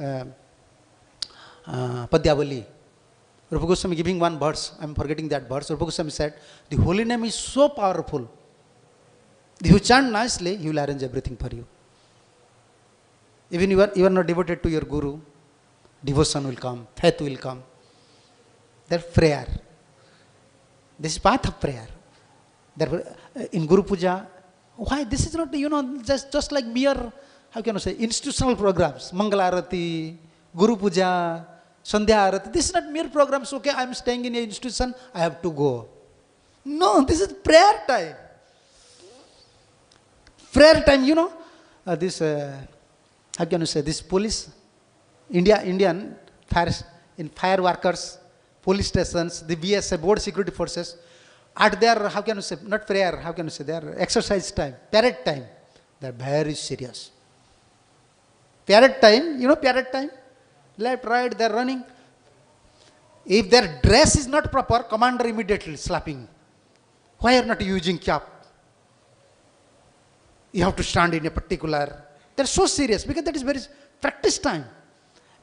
Padyavali. Rupa Goswami giving one verse. I am forgetting that verse. Rupa Goswami said, the holy name is so powerful. If you chant nicely, he will arrange everything for you. Even you are not devoted to your Guru, devotion will come, faith will come. That prayer. This is path of prayer. Therefore, in Guru Puja, why this is not, just like mere, how can I say, institutional programs. Mangala Arati, Guru Puja, Sandhya Arati. This is not mere programs. Okay, I am staying in an institution, I have to go. No, this is prayer time. Prayer time, this, how can you say, this police, Indian fire workers, police stations, the BSA, board security forces, at their, how can you say, not prayer, how can you say, their exercise time, parade time, they are very serious. Parade time, parade time, left, right, they are running. If their dress is not proper, commander immediately slapping. Why are you not using cap? You have to stand in a particular, they are so serious because that is very practice time.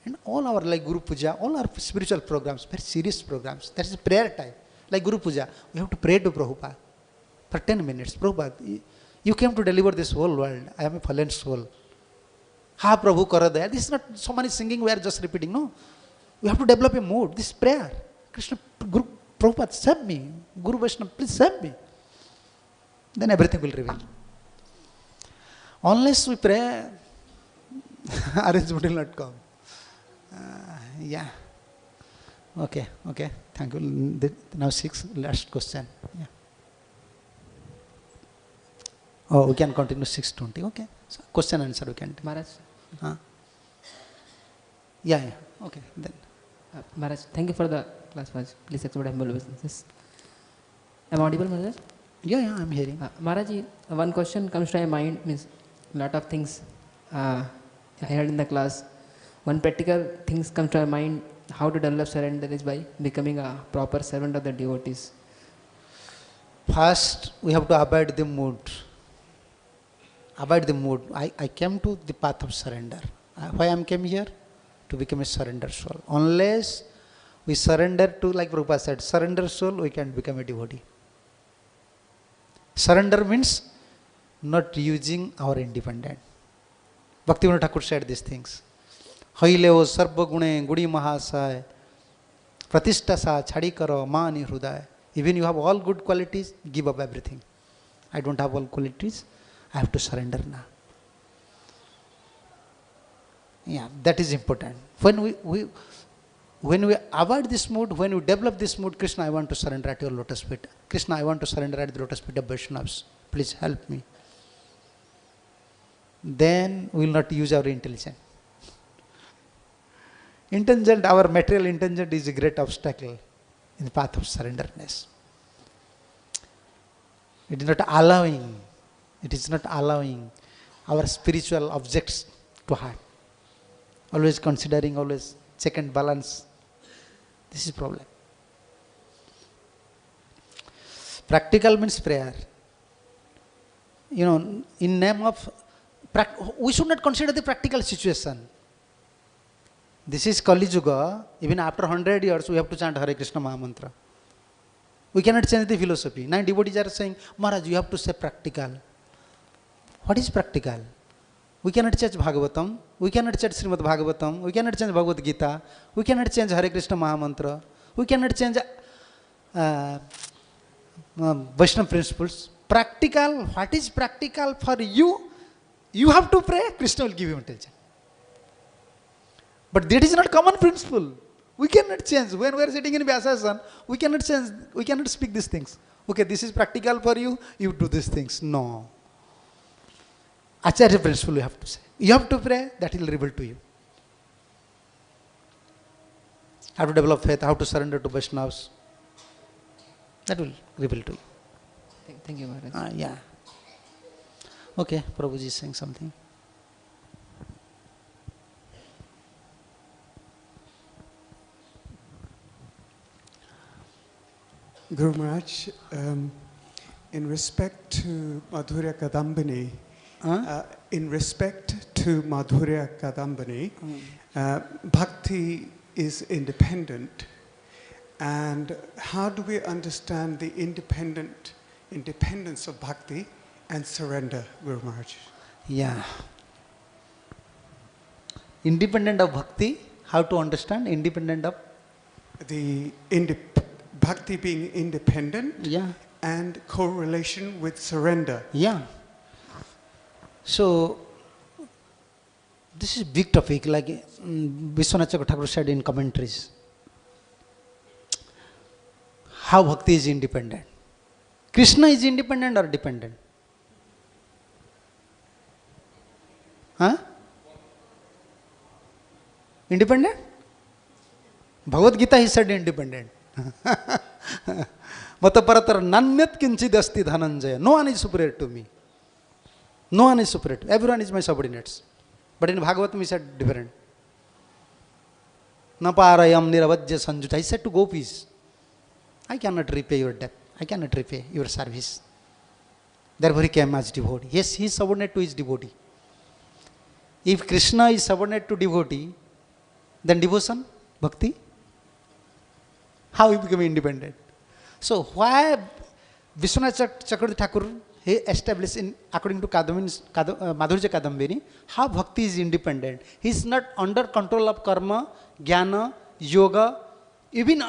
And all our like Guru Puja, all our spiritual programs, very serious programs. That is prayer time. Like Guru Puja, we have to pray to Prabhupada for 10 minutes. Prabhupada, you came to deliver this whole world. I am a fallen soul. Ha Prabhu Kara Daya. This is not so many singing we are just repeating. No. We have to develop a mood. This prayer. Krishna, Guru, Prabhupada, save me. Guru Vaishnava, please save me. Then everything will reveal. Unless we pray, arrangement will not come. Yeah. Okay. Thank you. Now 6, last question. Yeah. Oh, we can continue 6:20. Okay. So question answer we can do. Maharaj. Yeah. Okay. Then. Maharaj, thank you for the class. Please accept humble obeisances. Am I audible, Maharaj? Yeah, I'm hearing. Maharaj, one question comes to my mind, means lot of things I heard in the class. One practical things come to my mind, how to develop surrender is by becoming a proper servant of the devotees. First, we have to abide the mood. Abide the mood. I came to the path of surrender. Why I came here? To become a surrender soul. Unless we surrender to, like Prabhupada said, surrender soul, we can become a devotee. Surrender means not using our independent. Bhaktivinoda Thakur said these things. Haileo sarva gune gudi mahasaya pratishta sa chadi karo mani hrudaya. Even you have all good qualities, give up everything. I don't have all qualities, I have to surrender now. Yeah, that is important. When we avoid this mood, when we develop this mood, Krishna, I want to surrender at your lotus feet. Krishna, I want to surrender at the lotus feet of Vaishnavas. Please help me. Then we will not use our intelligence. Intelligent, our material intelligence is a great obstacle in the path of surrenderness. It is not allowing our spiritual objects to heart. Always considering, always check and balance. This is problem. Practical means prayer. In name of, we should not consider the practical situation. This is Kali Yuga. Even after 100 years, we have to chant Hare Krishna Mahamantra. We cannot change the philosophy. Now devotees are saying, Maharaj, you have to say practical. What is practical? We cannot change Bhagavatam. We cannot change Srimad Bhagavatam. We cannot change Bhagavad Gita. We cannot change Hare Krishna Mahamantra. We cannot change Vaishnava principles. Practical, what is practical for you? You have to pray, Krishna will give you intelligence. But that is not common principle. We cannot change. When we are sitting in Vyasasana, we cannot change, we cannot speak these things. Okay, this is practical for you, you do these things. No. Acharya principle you have to say. You have to pray, that will reveal to you. How to develop faith, how to surrender to Vaishnavas. That will reveal to you. Thank you, Maharaj. Yeah. Okay, Prabhuji is saying something. Guru Maharaj, in respect to Madhurya Kadambini, bhakti is independent. And how do we understand the independence of bhakti and surrender, Guru Maharaj? Yeah. Independent of bhakti, how to understand? Independent of? Bhakti being independent, Yeah. and correlation with surrender. Yeah. So, this is big topic, like Vishwanath Thakur said in commentaries. How bhakti is independent? Krishna is independent or dependent? Huh? Independent? Bhagavad Gita he said independent. Mataparatar nanyat kinchid asti dhananjaya. No one is superior to me. No one is superior to me. Everyone is my subordinates. But in Bhagavatam he said different. Naparayam niravajya sanjuta. He said to gopis, I cannot repay your debt. I cannot repay your service. Therefore he came as devotee. Yes, he is subordinate to his devotee. If Krishna is subordinate to devotee, then devotion, bhakti, how he become independent? So why Vishwanath Chakravarti Thakur he established in according to Madhurya Kadambini, how bhakti is independent. He is not under control of karma, jnana, yoga, even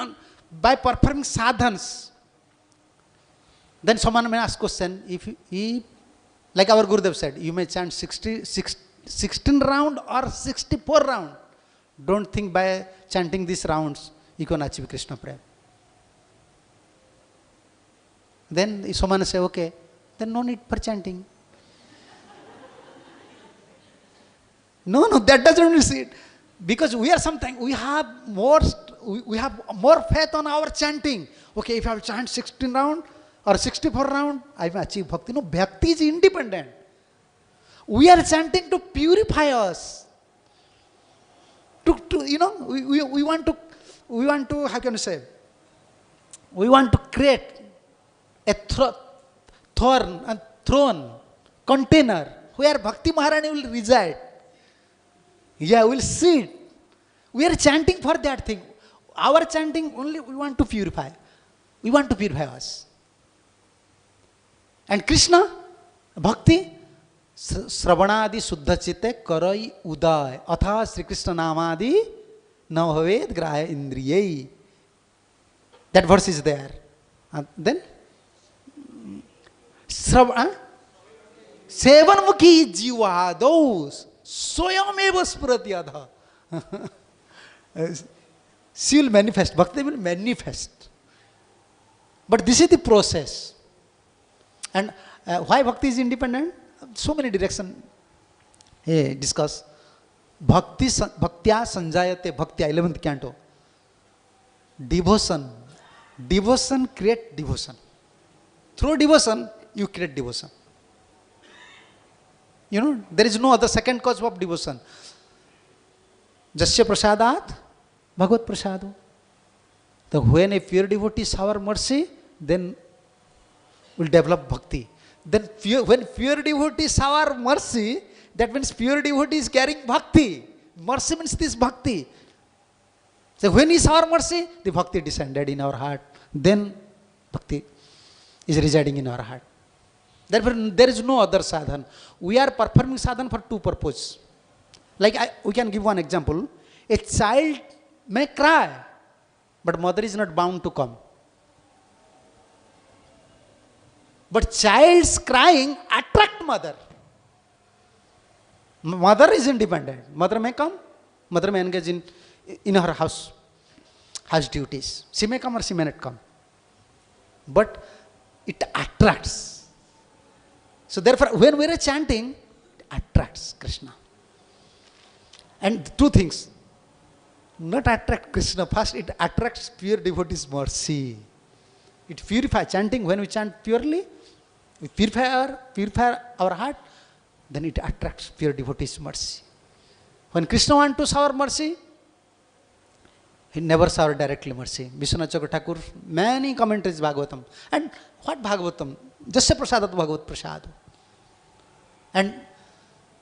by performing sadhans. Then someone may ask question, if he, like our Gurudev said, you may chant 16 round or 64 round. Don't think by chanting these rounds you can achieve Krishna Prem. Then if someone say, okay, then no need for chanting. No, that doesn't mean it. Because we are something, we have more faith on our chanting. Okay, if I will chant 16 round or 64 round, I will achieve bhakti. No, bhakti is independent. We are chanting to purify us. We want to, how can you say? We want to create a throne, container where Bhakti Maharani will reside. Yeah, will sit. We are chanting for that thing. Our chanting only we want to purify. We want to purify us. And Krishna, Bhakti, Sravanadi Suddha Chitte Karai Uday Atha Sri Krishna Namadi Navaved Graya Indriyai. That verse is there. Then Sevan Mukhi Jiva those Soyameva Spuratyadha. She will manifest. Bhakti will manifest. But this is the process. And why Bhakti is independent? So many directions discuss. Bhaktya sanjayate bhaktya, 11th canto. Devotion. Devotion create devotion. Through devotion, you create devotion. You know, there is no other second cause of devotion. Jasya prasadat, bhagavad prasado. So when a pure devotee shower mercy, then will develop bhakti. Then when pure devotee shower mercy, that means pure devotee is carrying bhakti. Mercy means this bhakti. So when he shower mercy, the bhakti descended in our heart. Then bhakti is residing in our heart. Therefore, there is no other sadhan. We are performing sadhan for two purposes. Like we can give one example. A child may cry, but mother is not bound to come. But child's crying attract mother. Mother is independent. Mother may come. Mother may engage in her house duties. She may come or she may not come. But it attracts. So therefore, when we are chanting, it attracts Krishna. And two things. Not attract Krishna. First, it attracts pure devotees' mercy. It purifies. Chanting, when we chant purely, we purify our heart, then it attracts pure devotees' mercy. When Krishna wants to shower mercy, he never shower directly mercy. Vishwanath Chakravarti Thakur, many commentaries Bhagavatam. And what Bhagavatam? Jasya prasadat Bhagavat prasad. And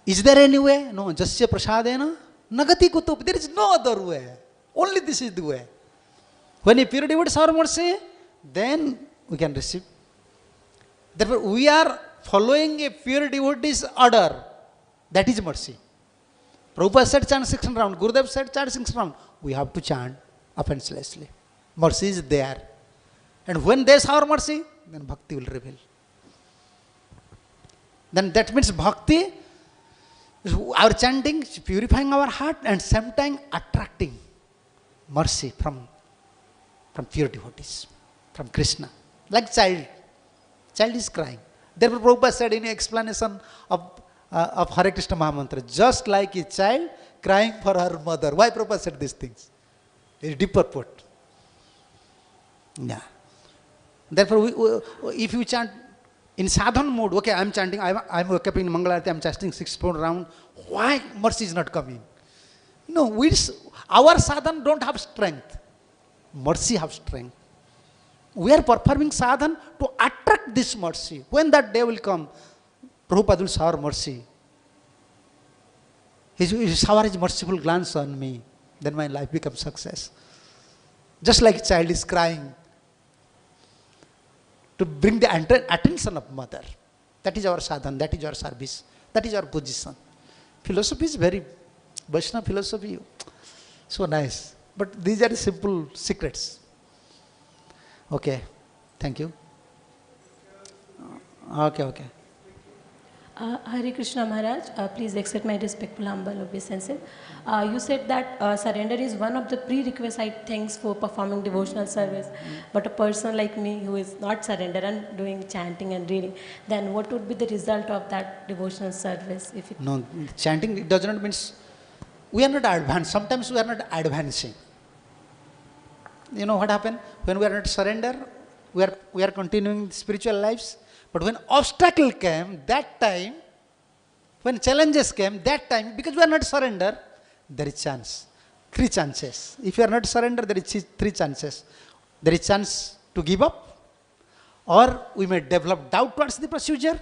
is there any way? No. Jasya prasadena nagati kutub. There is no other way. Only this is the way. When a pure devotee shower mercy, then we can receive. Therefore, we are following a pure devotee's order. That is mercy. Prabhupada said chant 6 rounds. Gurudev said chant 6 rounds. We have to chant offenselessly. Mercy is there. And when there is our mercy, then bhakti will reveal. Then that means bhakti, our chanting is purifying our heart and same time attracting mercy from pure devotees, from Krishna. Like child. Child is crying. Therefore, Prabhupada said in explanation of Hare Krishna Mahamantra, just like a child crying for her mother. Why Prabhupada said these things? It's deep purport. Yeah. Therefore, if you chant in sadhan mode, okay, I'm chanting, I'm woken in Mangalarati, I'm chanting 6-4 round. Why mercy is not coming? No, our sadhan don't have strength. Mercy have strength. We are performing sadhan to attract this mercy. When that day will come, Prabhupada will shower mercy. He will shower his merciful glance on me. Then my life becomes success. Just like a child is crying to bring the attention of mother. That is our sadhan, that is our service, that is our position. Philosophy is very, Vaishnava philosophy, so nice. But these are the simple secrets. Okay, thank you. Okay. Hare Krishna Maharaj, please accept my respectful, humble obeisance. You said that surrender is one of the prerequisite things for performing devotional service. But a person like me who is not surrender and doing chanting and reading, then what would be the result of that devotional service? No, chanting it does not mean we are not advanced. Sometimes we are not advancing. You know what happened? When we are not surrender, we are continuing spiritual lives. But when obstacle came, that time, when challenges came, that time, because we are not surrender, there is chance. 3 chances. If you are not surrender, there is 3 chances. There is chance to give up, or we may develop doubt towards the procedure,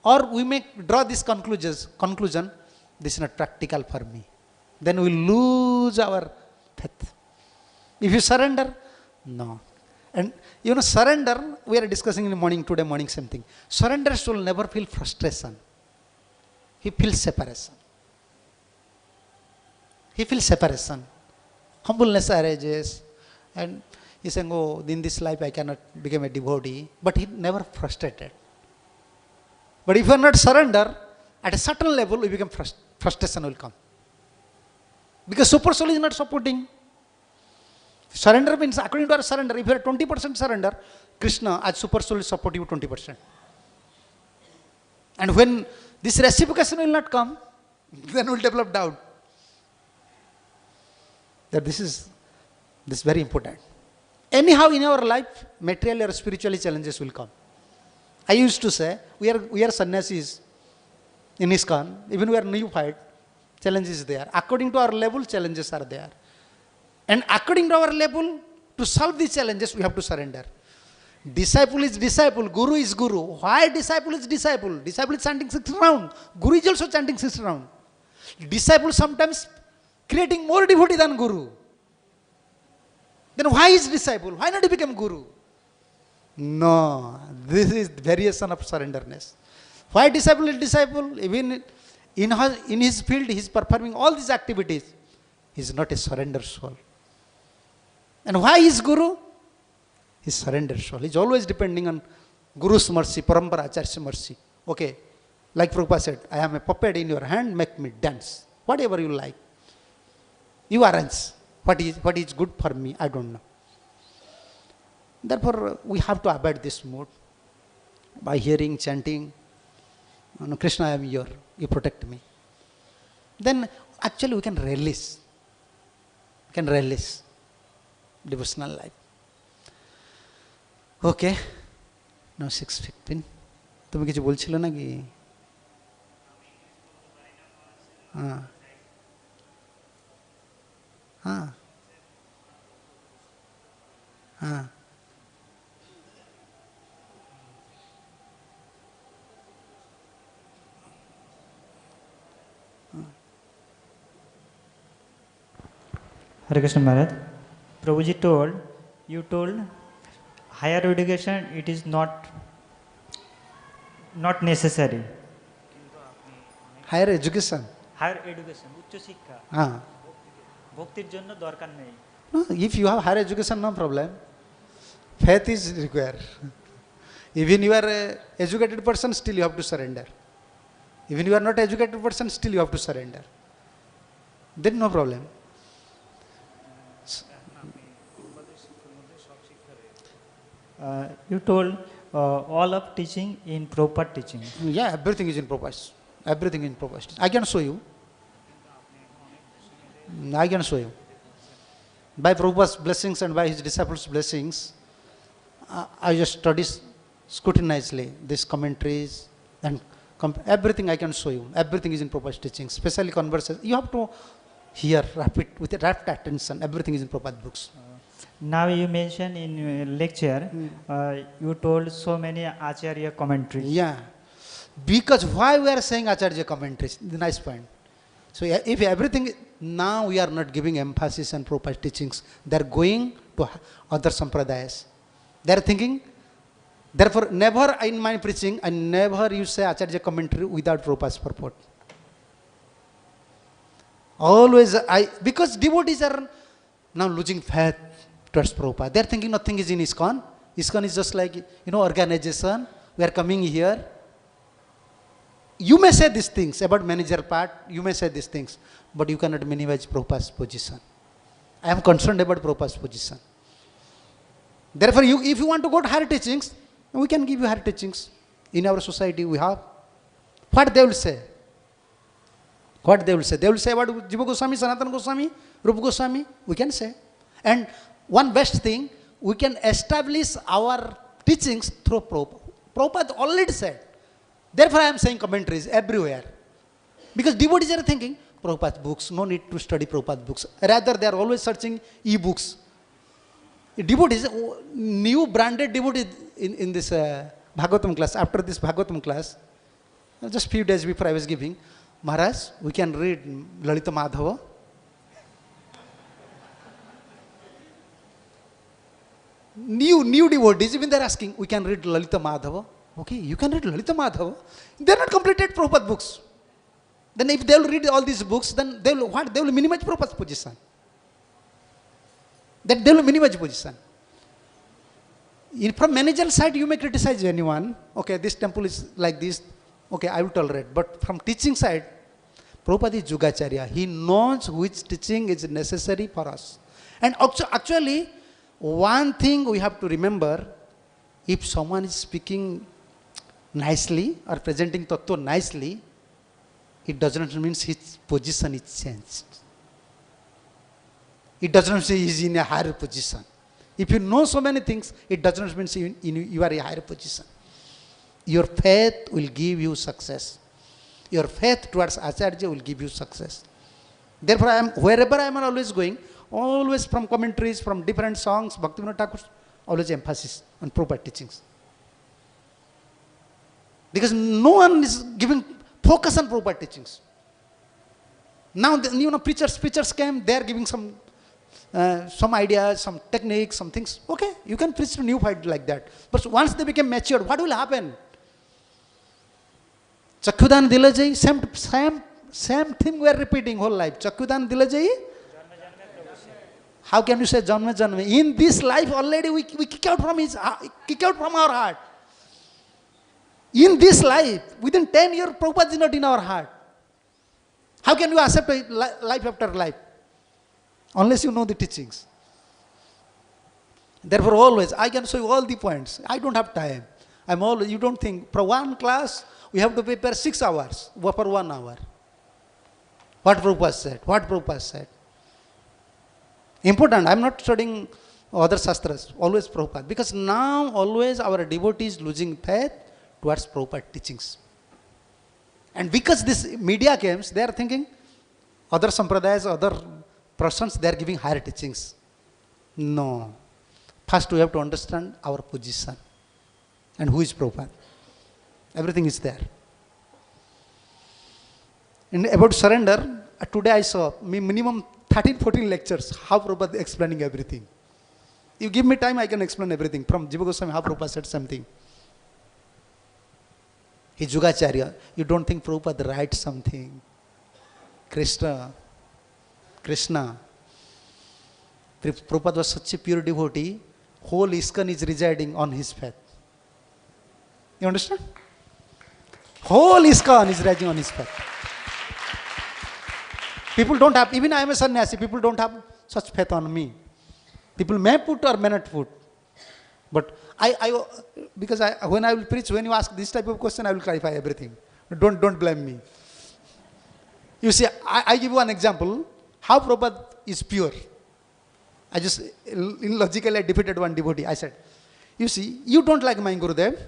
or we may draw this conclusion, this is not practical for me. Then we lose our faith. If you surrender, no. And you know, surrender, we are discussing in the morning, today morning, same thing. Surrender soul never feel frustration. He feels separation. He feels separation. Humbleness arises. And he's saying, oh, in this life I cannot become a devotee. But he never frustrated. But if you are not surrender, at a certain level, we become frustration will come. Because super soul is not supporting. Surrender means, according to our surrender, if you are 20% surrender, Krishna as super soul will support you 20%. And when this reciprocation will not come, then we will develop doubt. That this is very important. Anyhow in our life, materially or spiritually challenges will come. I used to say, we are sannyasis in ISKCON, even we are neophyte, challenges is there. According to our level, challenges are there. And according to our level, to solve these challenges, we have to surrender. Disciple is disciple, Guru is Guru. Why disciple is disciple? Disciple is chanting 6 rounds. Guru is also chanting 6 rounds. Disciple sometimes creating more devotee than Guru. Then why is disciple? Why not become Guru? No, this is variation of surrenderness. Why disciple is disciple? Even in his field, he is performing all these activities. He is not a surrender soul. And why is Guru? He is surrender soul. He is always depending on Guru's mercy, Parampara Acharya's mercy. Okay, like Prabhupada said, I am a puppet in your hand, make me dance. Whatever you like. You arrange. What is good for me, I don't know. Therefore, we have to abide this mood by hearing, chanting, Krishna, I am here, you protect me. Then actually we can release. Devotional life. Okay, now 6:15. তুমি কিছু বলছিল নাকি? হ্যাঁ হ্যাঁ হ্যাঁ Hare Krishna Maharaj, Prabhuji you told higher education it is not necessary. Higher education. উচ্চ শিক্ষা হ্যাঁ ভক্তির জন্য দরকার নেই. No, if you have higher education, no problem. Faith is required. Even you are an educated person, still you have to surrender. Even you are not educated person, still you have to surrender. Then no problem. You told all of teaching in proper teaching. Yeah, everything is in purpose. Everything in purpose. I can show you. By Prabhupada's blessings and by his disciples' blessings, I just study scrutinizedly these commentaries and everything I can show you. Everything is in Prabhupada's teaching, especially conversation. You have to hear rapid with a rapt attention. Everything is in Prabhupada books. Now you mentioned in lecture, you told so many acharya commentaries. Yeah, because why we are saying acharya commentaries? The nice point. So if everything, now we are not giving emphasis on Prabhupada teachings. They are going to other sampradayas. They are thinking, therefore never in my preaching, I never you say acharya commentary without Prabhupada's purport. Always because devotees are now losing faith towards Prabhupada. They are thinking nothing is in ISKCON. ISKCON is just like, organization. We are coming here. You may say these things about manager part, you may say these things, but you cannot minimize Prabhupada's position. I am concerned about Prabhupada's position. Therefore, if you want to go to higher teachings, we can give you higher teachings. In our society, we have. What they will say? They will say about Jiva Goswami, Sanatana Goswami, Rupa Goswami. We can say. And one best thing, we can establish our teachings through Prabhupada. Prabhupada already said. Therefore, I am saying commentaries everywhere. Because devotees are thinking, Prabhupada books, no need to study Prabhupada books. Rather, they are always searching e-books. Devotees, new branded devotees in this Bhagavatam class, after this Bhagavatam class, just few days before I was giving, Maharaj, we can read Lalita Madhava. New devotees, even they are asking, we can read Lalita Madhava. Okay, you can read Lalita Madhava. They are not completed Prabhupada books. Then if they will read all these books, then they will minimize Prabhupada's position. That they will minimize position. From managerial side, you may criticize anyone. Okay, this temple is like this. Okay, I will tolerate. But from teaching side, Prabhupada is Yugacharya. He knows which teaching is necessary for us. And actually, one thing we have to remember, if someone is speaking nicely or presenting tattva nicely, it does not mean his position is changed. It does not say he is in a higher position. If you know so many things, it does not mean you are in a higher position. Your faith will give you success. Your faith towards Acharya will give you success. Therefore, wherever I am always going, always from commentaries, from different songs, Bhaktivinoda Thakur, always emphasis on proper teachings. Because no one is giving focus on proper teachings. Now, preachers came, they are giving some ideas, some techniques, some things. Okay, you can preach to new fight like that. But once they become matured, what will happen? Chakyudan Dilajai, same thing we are repeating whole life. Chakyudan Dilajai. How can you say Janma Janma? In this life already we kick out from our heart. In this life, within 10 years, Prabhupada is not in our heart. How can you accept life after life? Unless you know the teachings. Therefore, always, I can show you all the points. I don't have time. You don't think, for one class, we have to prepare 6 hours for 1 hour. What Prabhupada said, what Prabhupada said. Important, I'm not studying other shastras, always Prabhupada. Because now, always our devotees losing faith towards Prabhupada teachings. And because this media came, they are thinking, other sampradayas, other persons, they are giving higher teachings. No. First we have to understand our position. And who is Prabhupada. Everything is there. And about surrender, today I saw minimum 13-14 lectures, how Prabhupada explaining everything. You give me time, I can explain everything. From Jiva Goswami, how Prabhupada said something. His Yugacharya, you don't think Prabhupada writes something. Krishna. Prabhupada was such a pure devotee, whole ISKCON is residing on his faith. You understand? Whole ISKCON is residing on his faith. People don't have, even I am a sannyasi, people don't have such faith on me. People may put or may not put. But when I will preach, when you ask this type of question, I will clarify everything. Don't blame me. You see, I give you one example, how Prabhupada is pure. I just, illogically I defeated one devotee. I said, you see, you don't like my Gurudev.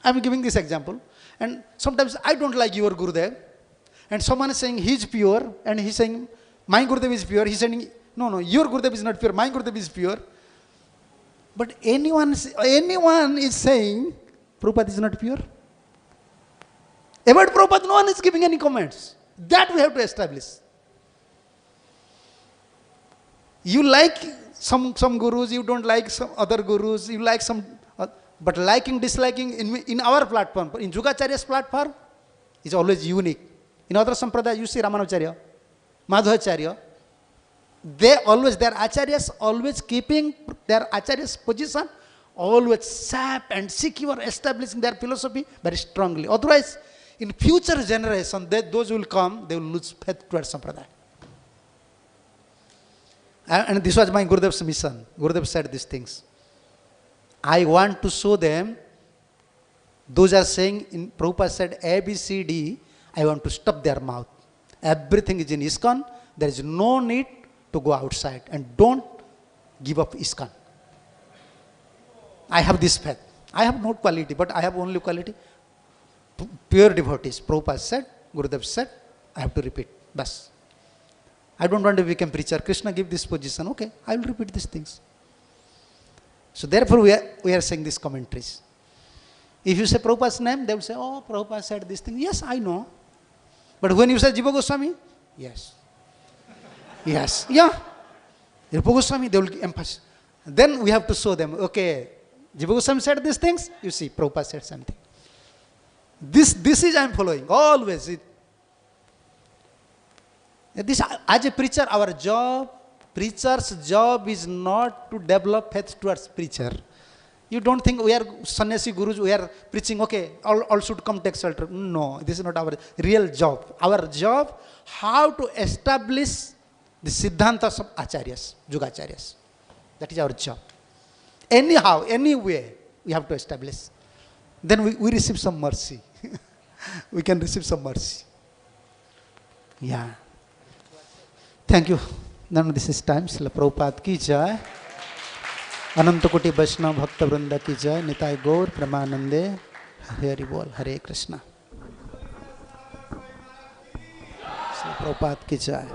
I am giving this example. And sometimes I don't like your Gurudev. And someone is saying he is pure, and he is saying my Gurudev is pure. He is saying, no, your Gurudev is not pure, my Gurudev is pure. But anyone is saying Prabhupada is not pure. About Prabhupada, no one is giving any comments. That we have to establish. You like some gurus, you don't like some other gurus, you like some, but liking, disliking in our platform, in Yugacharya's platform, is always unique. In other sampradaya, you see Ramanujacharya, Madhvacharya, their acaryas always keeping their acaryas position, always sap and secure, establishing their philosophy very strongly. Otherwise, in future generation, those who will come, they will lose faith towards sampradaya. And this was my Gurudev's mission. Gurudev said these things. I want to show them, those are saying, Prabhupada said A, B, C, D, I want to stop their mouth. Everything is in ISKCON. There is no need to go outside. And don't give up ISKCON. I have this faith. I have no quality, but I have only quality. Pure devotees. Prabhupada said, Gurudev said, I have to repeat. Bas. I don't want to become preacher. Krishna give this position. Okay, I will repeat these things. So therefore we are saying these commentaries. If you say Prabhupada's name, they will say, oh, Prabhupada said this thing. Yes, I know. But when you say Jiva Goswami, yes. Yes, yeah. Jiva Goswami, they will emphasize. Then we have to show them, okay, Jiva Goswami said these things, you see, Prabhupada said something. This is I am following, always. This, as a preacher, our job, preacher's job is not to develop faith towards preacher. You don't think we are sannyasi gurus, we are preaching, okay, all should come take shelter. No, this is not our real job. Our job, how to establish the siddhantas of acaryas, yugacharyas. That is our job. Anyhow, anyway, we have to establish. Then we receive some mercy. We can receive some mercy. Yeah. Thank you. Now this is time. Srila Prabhupada ki jai. Anantakoti Vaishnava Bhakta Vrinda ki jai. Nitai Gaur Pramanande. Hari Bol. Hare Krishna. Srila Prabhupada ki jai.